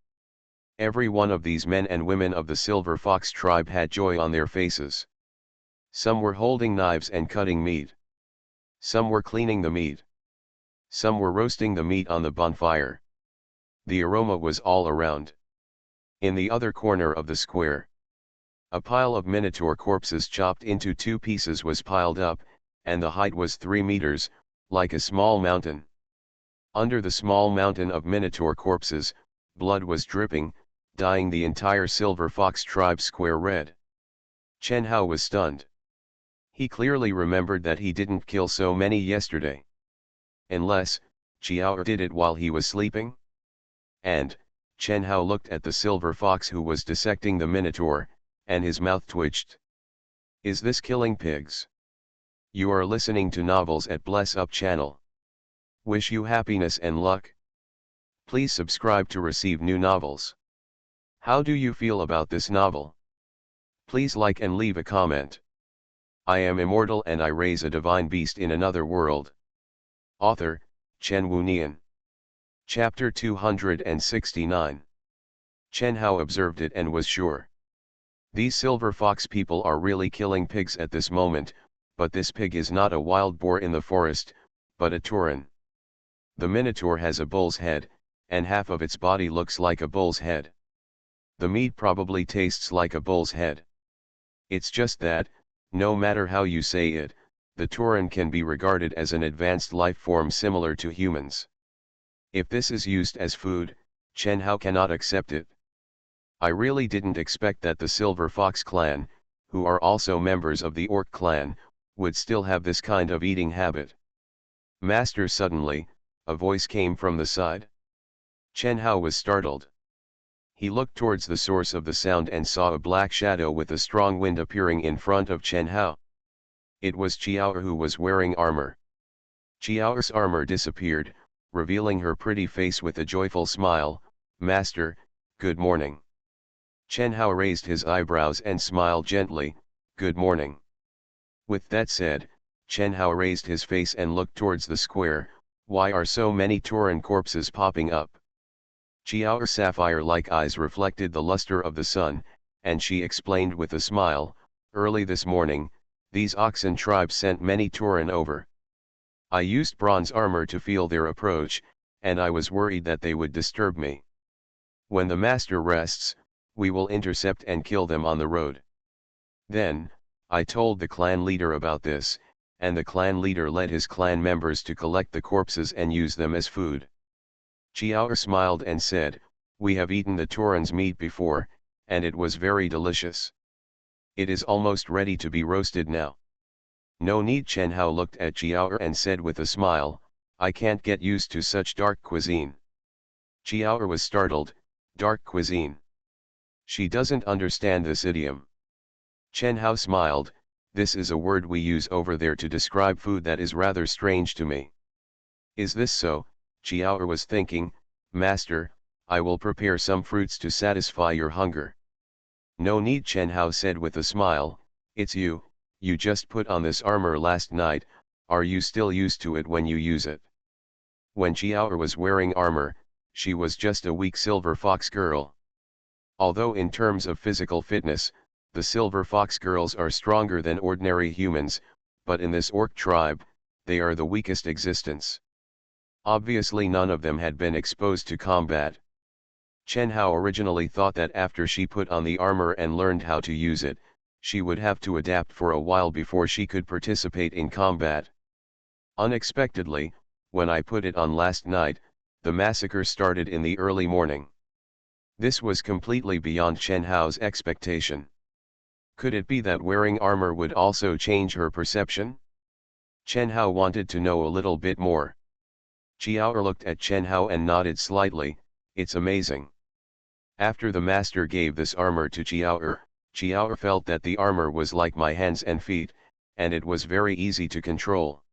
Every one of these men and women of the Silver Fox Tribe had joy on their faces. Some were holding knives and cutting meat. Some were cleaning the meat. Some were roasting the meat on the bonfire. The aroma was all around. In the other corner of the square, a pile of minotaur corpses chopped into 2 pieces was piled up, and the height was 3 meters, like a small mountain. Under the small mountain of minotaur corpses, blood was dripping, dyeing the entire Silver Fox Tribe Square red. Chen Hao was stunned. He clearly remembered that he didn't kill so many yesterday. Unless, Chiao did it while he was sleeping? And, Chen Hao looked at the silver fox who was dissecting the minotaur, and his mouth twitched. Is this killing pigs? You are listening to novels at Bless Up channel. Wish you happiness and luck. Please subscribe to receive new novels. How do you feel about this novel? Please like and leave a comment. I am immortal and I raise a divine beast in another world. Author, Chen Wunian. Chapter 269. Chen Hao observed it and was sure. These silver fox people are really killing pigs at this moment, but this pig is not a wild boar in the forest, but a tauren. The minotaur has a bull's head, and half of its body looks like a bull's head. The meat probably tastes like a bull's head. It's just that, no matter how you say it, the tauren can be regarded as an advanced life form similar to humans. If this is used as food, Chen Hao cannot accept it. I really didn't expect that the Silver Fox clan, who are also members of the Orc clan, would still have this kind of eating habit. Master, suddenly, a voice came from the side. Chen Hao was startled. He looked towards the source of the sound and saw a black shadow with a strong wind appearing in front of Chen Hao. It was Chiao who was wearing armor. Chiao's armor disappeared, revealing her pretty face with a joyful smile. Master, good morning. Chen Hao raised his eyebrows and smiled gently. Good morning. With that said, Chen Hao raised his face and looked towards the square. Why are so many tauren corpses popping up? Chiao's sapphire-like eyes reflected the luster of the sun, and she explained with a smile, early this morning, these oxen tribes sent many tauren over. I used bronze armor to feel their approach, and I was worried that they would disturb me. When the master rests, we will intercept and kill them on the road. Then, I told the clan leader about this, and the clan leader led his clan members to collect the corpses and use them as food. Chiao smiled and said, we have eaten the tauren's meat before, and it was very delicious. It is almost ready to be roasted now. No need. Chen Hao looked at Chiao and said with a smile, I can't get used to such dark cuisine. Chiao was startled. Dark cuisine. She doesn't understand this idiom. Chen Hao smiled. This is a word we use over there to describe food that is rather strange to me. Is this so? Chiao was thinking. "Master, I will prepare some fruits to satisfy your hunger." "No need," Chen Hao said with a smile, "it's you just put on this armor last night, are you still used to it when you use it?" When Jiao was wearing armor, she was just a weak silver fox girl. Although in terms of physical fitness, the silver fox girls are stronger than ordinary humans, but in this orc tribe, they are the weakest existence. Obviously none of them had been exposed to combat. Chen Hao originally thought that after she put on the armor and learned how to use it, she would have to adapt for a while before she could participate in combat. Unexpectedly, when I put it on last night, the massacre started in the early morning. This was completely beyond Chen Hao's expectation. Could it be that wearing armor would also change her perception? Chen Hao wanted to know a little bit more. Jiao looked at Chen Hao and nodded slightly, "It's amazing." After the master gave this armor to Jiao felt that the armor was like my hands and feet, and it was very easy to control.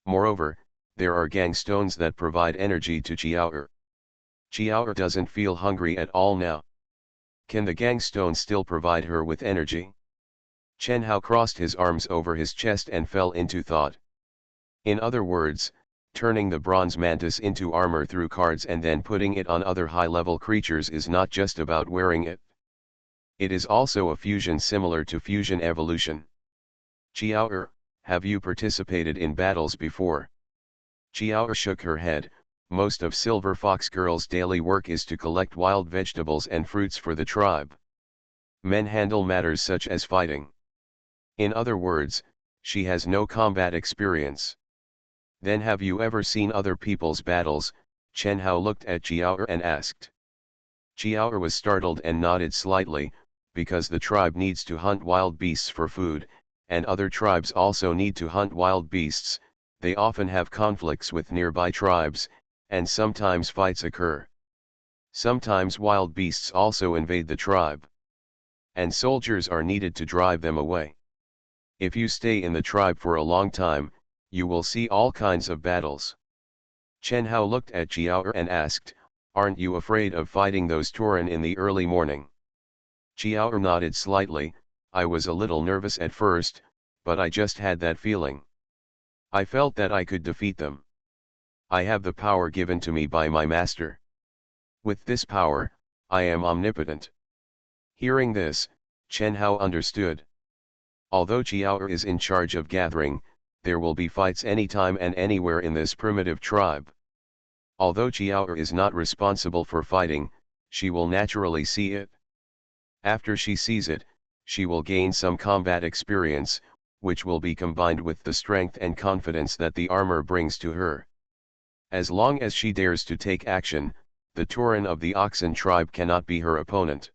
Moreover, there are gang stones that provide energy to Jiao. Jiao doesn't feel hungry at all now. Can the gang stone still provide her with energy? Chen Hao crossed his arms over his chest and fell into thought. In other words, turning the bronze mantis into armor through cards and then putting it on other high-level creatures is not just about wearing it. It is also a fusion similar to fusion evolution. Jiao, have you participated in battles before? Jiao shook her head. Most of Silver Fox Girl's daily work is to collect wild vegetables and fruits for the tribe. Men handle matters such as fighting. In other words, she has no combat experience. Then have you ever seen other people's battles? Chen Hao looked at Jiao and asked. Jiao was startled and nodded slightly, because the tribe needs to hunt wild beasts for food, and other tribes also need to hunt wild beasts. They often have conflicts with nearby tribes, and sometimes fights occur. Sometimes wild beasts also invade the tribe. And soldiers are needed to drive them away. If you stay in the tribe for a long time, you will see all kinds of battles. Chen Hao looked at Jiao and asked, "Aren't you afraid of fighting those Tauren in the early morning?" Jiao nodded slightly. "I was a little nervous at first, but I just had that feeling. I felt that I could defeat them. I have the power given to me by my master. With this power, I am omnipotent." Hearing this, Chen Hao understood. Although Jiao is in charge of gathering, there will be fights anytime and anywhere in this primitive tribe. Although Jiao is not responsible for fighting, she will naturally see it. After she sees it, she will gain some combat experience, which will be combined with the strength and confidence that the armor brings to her. As long as she dares to take action, the Tauren of the Oxen tribe cannot be her opponent.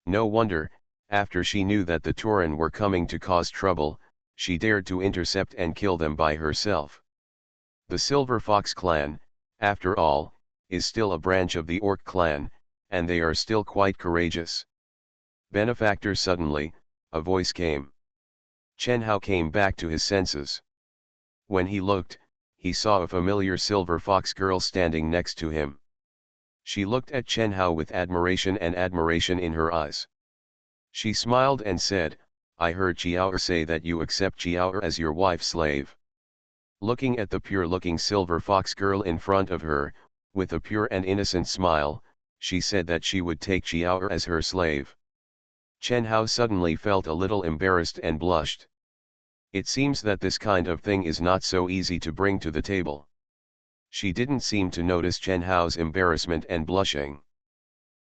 No wonder, after she knew that the Tauren were coming to cause trouble, she dared to intercept and kill them by herself. The Silver Fox clan, after all, is still a branch of the Orc clan, and they are still quite courageous. "Benefactor!" Suddenly, a voice came. Chen Hao came back to his senses. When he looked, he saw a familiar Silver Fox girl standing next to him. She looked at Chen Hao with admiration in her eyes. She smiled and said, "I heard Jiao say that you accept Jiao as your wife-slave." Looking at the pure-looking Silver Fox girl in front of her, with a pure and innocent smile, she said that she would take Jiao as her slave. Chen Hao suddenly felt a little embarrassed and blushed. It seems that this kind of thing is not so easy to bring to the table. She didn't seem to notice Chen Hao's embarrassment and blushing.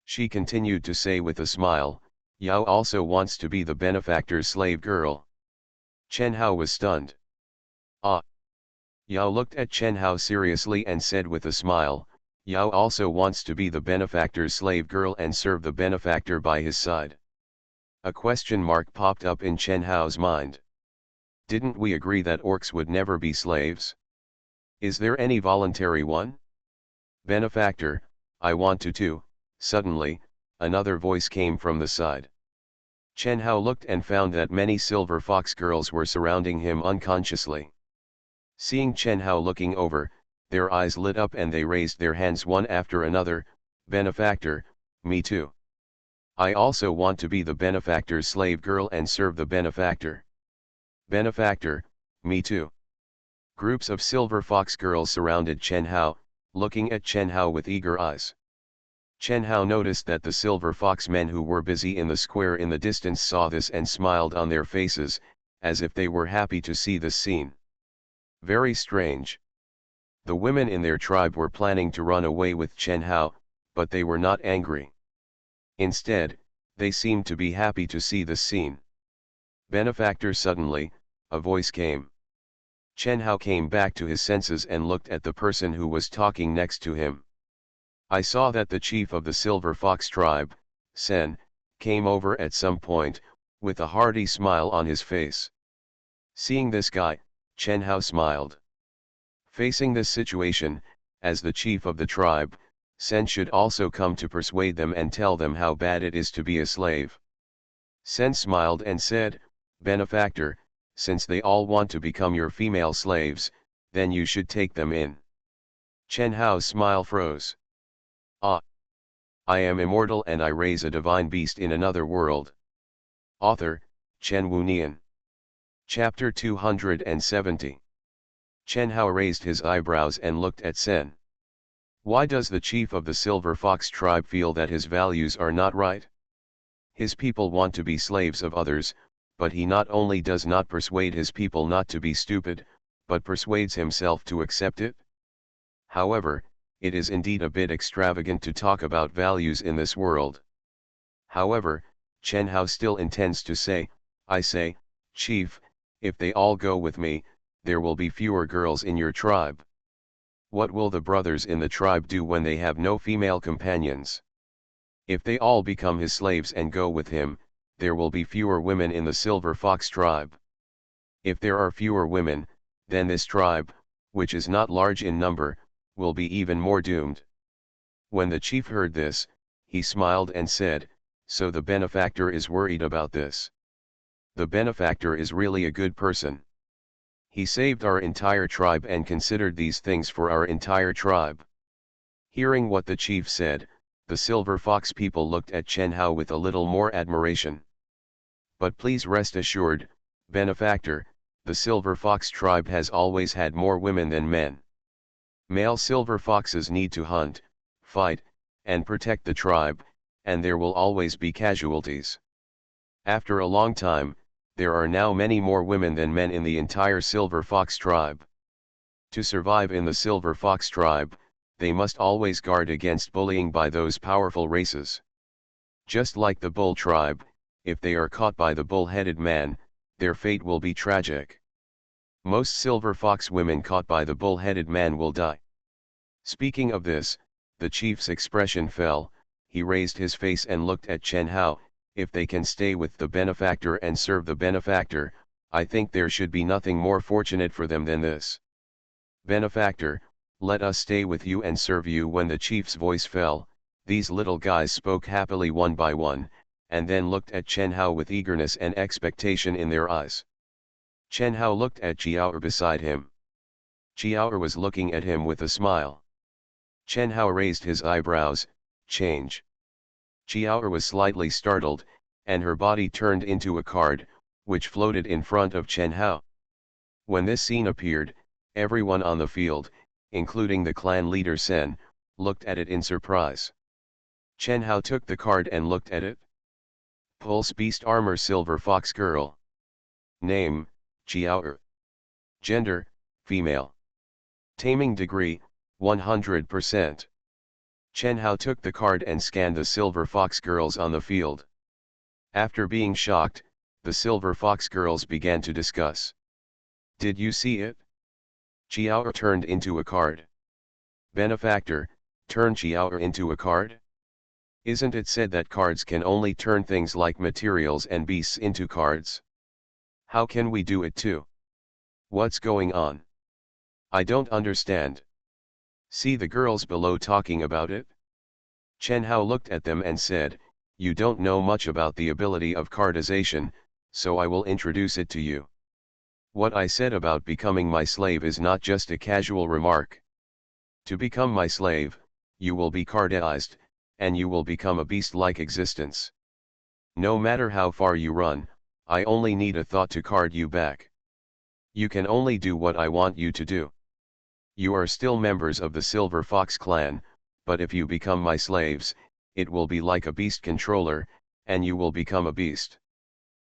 She continued to say with a smile, "Yao also wants to be the benefactor's slave girl." Chen Hao was stunned. "Ah." Yao looked at Chen Hao seriously and said with a smile, "Yao also wants to be the benefactor's slave girl and serve the benefactor by his side." A question mark popped up in Chen Hao's mind. Didn't we agree that orcs would never be slaves? Is there any voluntary one? "Benefactor, I want to too." Suddenly, another voice came from the side. Chen Hao looked and found that many Silver Fox girls were surrounding him unconsciously. Seeing Chen Hao looking over, their eyes lit up and they raised their hands one after another. Benefactor, me too. I also want to be the benefactor's slave girl and serve the benefactor. Benefactor, me too. Groups of silver fox girls surrounded Chen Hao, looking at Chen Hao with eager eyes. Chen Hao noticed that the silver fox men who were busy in the square in the distance saw this and smiled on their faces, as if they were happy to see this scene. Very strange. The women in their tribe were planning to run away with Chen Hao, but they were not angry. Instead, they seemed to be happy to see this scene. Benefactor, suddenly, a voice came. Chen Hao came back to his senses and looked at the person who was talking next to him. I saw that the chief of the Silver Fox tribe, Sen, came over at some point, with a hearty smile on his face. Seeing this guy, Chen Hao smiled. Facing this situation, as the chief of the tribe, Sen should also come to persuade them and tell them how bad it is to be a slave. Sen smiled and said, Benefactor, since they all want to become your female slaves, then you should take them in. Chen Hao's smile froze. Ah! I am immortal and I raise a divine beast in another world. Author, Chen Wunian. Chapter 270. Chen Hao raised his eyebrows and looked at Sen. Why does the chief of the Silver Fox tribe feel that his values are not right? His people want to be slaves of others, but he not only does not persuade his people not to be stupid, but persuades himself to accept it? However, it is indeed a bit extravagant to talk about values in this world. However, Chen Hao still intends to say, I say, Chief, if they all go with me, there will be fewer girls in your tribe. What will the brothers in the tribe do when they have no female companions? If they all become his slaves and go with him, there will be fewer women in the Silver Fox tribe. If there are fewer women, then this tribe, which is not large in number, will be even more doomed. When the chief heard this, he smiled and said, so the benefactor is worried about this. The benefactor is really a good person. He saved our entire tribe and considered these things for our entire tribe. Hearing what the chief said, the Silver Fox people looked at Chen Hao with a little more admiration. But please rest assured, benefactor, the Silver Fox tribe has always had more women than men. Male silver foxes need to hunt, fight, and protect the tribe, and there will always be casualties. After a long time, there are now many more women than men in the entire Silver Fox tribe. To survive in the Silver Fox tribe, they must always guard against bullying by those powerful races. Just like the bull tribe, if they are caught by the bull-headed man, their fate will be tragic. Most silver fox women caught by the bull-headed man will die. Speaking of this, the chief's expression fell, he raised his face and looked at Chen Hao. If they can stay with the benefactor and serve the benefactor, I think there should be nothing more fortunate for them than this. Benefactor, let us stay with you and serve you. When the chief's voice fell, these little guys spoke happily one by one, and then looked at Chen Hao with eagerness and expectation in their eyes. Chen Hao looked at Jiao'er beside him. Jiao'er was looking at him with a smile. Chen Hao raised his eyebrows. Change. Jiao'er was slightly startled, and her body turned into a card, which floated in front of Chen Hao. When this scene appeared, everyone on the field, including the clan leader Sen, looked at it in surprise. Chen Hao took the card and looked at it. Pulse Beast Armor Silver Fox Girl. Name, Jiao'er. Gender, female. Taming degree, 100%. Chen Hao took the card and scanned the Silver Fox girls on the field. After being shocked, the Silver Fox girls began to discuss. Did you see it? Jiao'er turned into a card. Benefactor, turn Jiao'er into a card? Isn't it said that cards can only turn things like materials and beasts into cards? How can we do it too? What's going on? I don't understand. See the girls below talking about it? Chen Hao looked at them and said, you don't know much about the ability of cardization, so I will introduce it to you. What I said about becoming my slave is not just a casual remark. To become my slave, you will be cardized, and you will become a beast-like existence. No matter how far you run, I only need a thought to card you back. You can only do what I want you to do. You are still members of the Silver Fox clan, but if you become my slaves, it will be like a beast controller, and you will become a beast.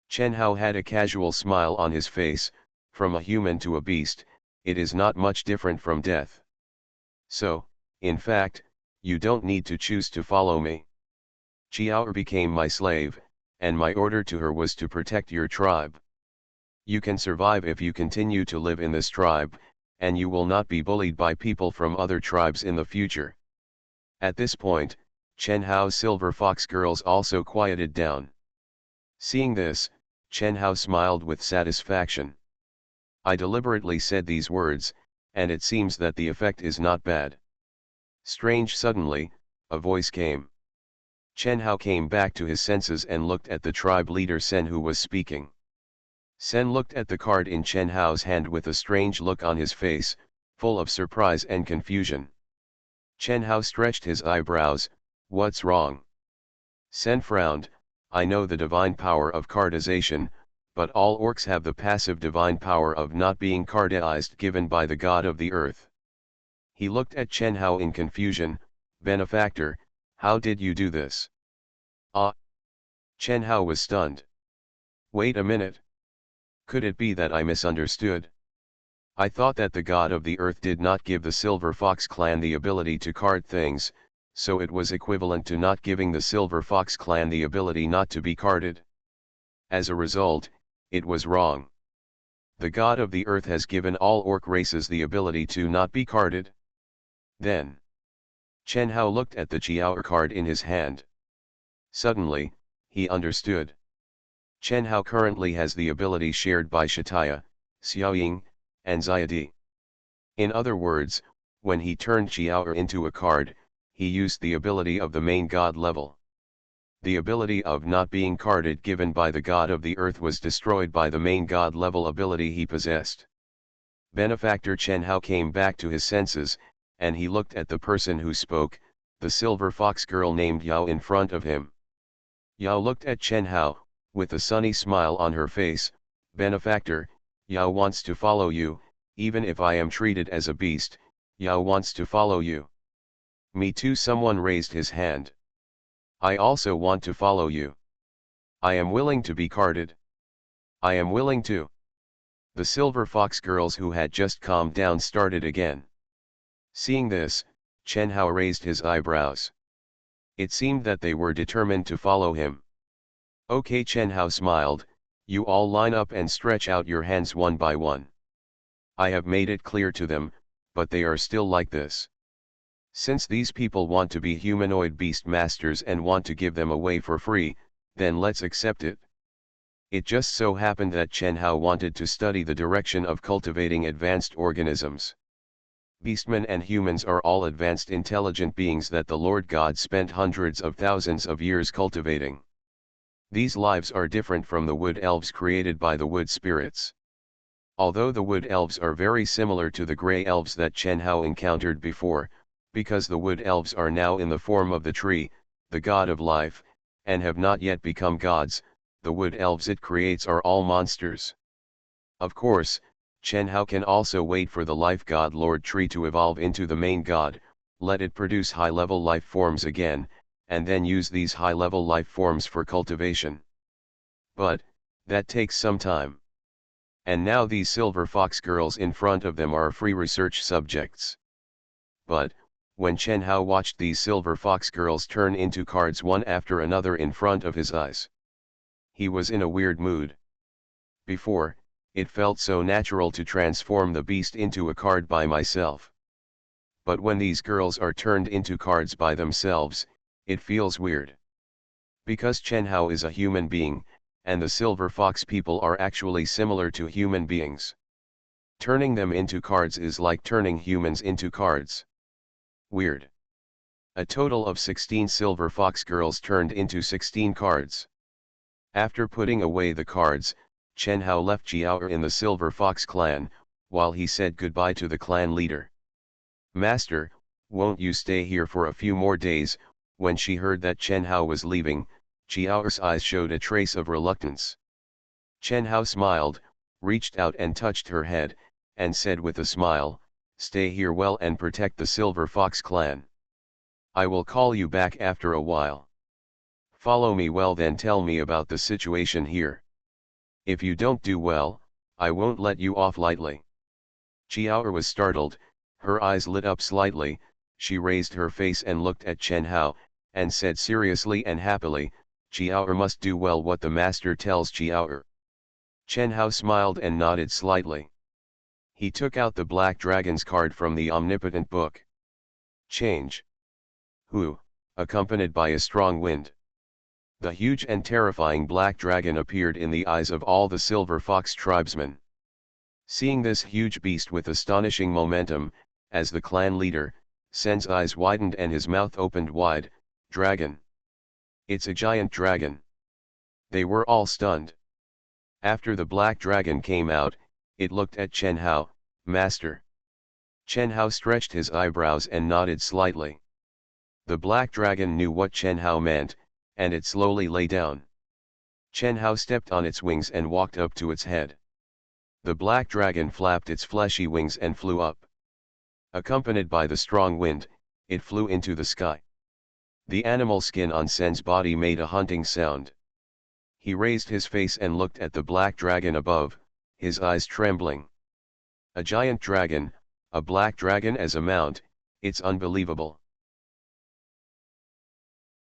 Chen Hao had a casual smile on his face. From a human to a beast, it is not much different from death. So, in fact, you don't need to choose to follow me. Qiao became my slave, and my order to her was to protect your tribe. You can survive if you continue to live in this tribe, and you will not be bullied by people from other tribes in the future. At this point, Chen Hao's Silver Fox girls also quieted down. Seeing this, Chen Hao smiled with satisfaction. I deliberately said these words, and it seems that the effect is not bad. Strange, suddenly, a voice came. Chen Hao came back to his senses and looked at the tribe leader Sen, who was speaking. Sen looked at the card in Chen Hao's hand with a strange look on his face, full of surprise and confusion. Chen Hao stretched his eyebrows. What's wrong? Sen frowned. I know the divine power of cardization, but all orcs have the passive divine power of not being cardized given by the god of the earth. He looked at Chen Hao in confusion. Benefactor, how did you do this? Ah! Chen Hao was stunned. Wait a minute. Could it be that I misunderstood? I thought that the god of the earth did not give the Silver Fox clan the ability to card things, so it was equivalent to not giving the Silver Fox clan the ability not to be carded. As a result, it was wrong. The god of the earth has given all orc races the ability to not be carded. Then, Chen Hao looked at the Qiao card in his hand. Suddenly, he understood. Chen Hao currently has the ability shared by Shataya, Xiaoying, and Xiadi. In other words, when he turned Qiao into a card, he used the ability of the main god level. The ability of not being carded given by the god of the earth was destroyed by the main god level ability he possessed. Benefactor Chen Hao came back to his senses, and he looked at the person who spoke, the Silver Fox girl named Yao in front of him. Yao looked at Chen Hao, with a sunny smile on her face. Benefactor, Yao wants to follow you, even if I am treated as a beast, Yao wants to follow you. Me too, someone raised his hand. I also want to follow you. I am willing to be carded. I am willing to. The Silver Fox girls who had just calmed down started again. Seeing this, Chen Hao raised his eyebrows. It seemed that they were determined to follow him. Okay, Chen Hao smiled, you all line up and stretch out your hands one by one. I have made it clear to them, but they are still like this. Since these people want to be humanoid beast masters and want to give them away for free, then let's accept it. It just so happened that Chen Hao wanted to study the direction of cultivating advanced organisms. Beastmen and humans are all advanced intelligent beings that the Lord God spent hundreds of thousands of years cultivating. These lives are different from the wood elves created by the wood spirits. Although the wood elves are very similar to the grey elves that Chen Hao encountered before, because the wood elves are now in the form of the tree, the god of life, and have not yet become gods, the wood elves it creates are all monsters. Of course, Chen Hao can also wait for the life god Lord Tree to evolve into the main god, let it produce high-level life forms again, and then use these high-level life forms for cultivation. But, that takes some time. And now these Silver Fox girls in front of them are free research subjects. But, when Chen Hao watched these Silver Fox girls turn into cards one after another in front of his eyes, he was in a weird mood. Before, it felt so natural to transform the beast into a card by myself. But when these girls are turned into cards by themselves, it feels weird. Because Chen Hao is a human being, and the Silver Fox people are actually similar to human beings. Turning them into cards is like turning humans into cards. Weird. A total of 16 Silver Fox girls turned into 16 cards. After putting away the cards, Chen Hao left Jiao in the Silver Fox clan, while he said goodbye to the clan leader. Master, Won't you stay here for a few more days?" When she heard that Chen Hao was leaving, Chiao's eyes showed a trace of reluctance. Chen Hao smiled, reached out and touched her head, and said with a smile, "Stay here well and protect the Silver Fox clan. I will call you back after a while. Follow me well, then tell me about the situation here. If you don't do well, I won't let you off lightly." Chiao was startled, her eyes lit up slightly, she raised her face and looked at Chen Hao, and said seriously and happily, "Chiao must do well what the master tells Chiao." Chen Hao smiled and nodded slightly. He took out the Black Dragon's card from the Omnipotent Book. Change. Hu, accompanied by a strong wind. The huge and terrifying Black Dragon appeared in the eyes of all the Silver Fox tribesmen. Seeing this huge beast with astonishing momentum, as the clan leader, Sen's eyes widened and his mouth opened wide. "Dragon! It's a giant dragon!" They were all stunned. After the Black Dragon came out, it looked at Chen Hao. "Master." Chen Hao stretched his eyebrows and nodded slightly. The Black Dragon knew what Chen Hao meant, and it slowly lay down. Chen Hao stepped on its wings and walked up to its head. The Black Dragon flapped its fleshy wings and flew up. Accompanied by the strong wind, it flew into the sky. The animal skin on Sen's body made a hunting sound. He raised his face and looked at the Black Dragon above, his eyes trembling. A giant dragon, a black dragon as a mount, it's unbelievable.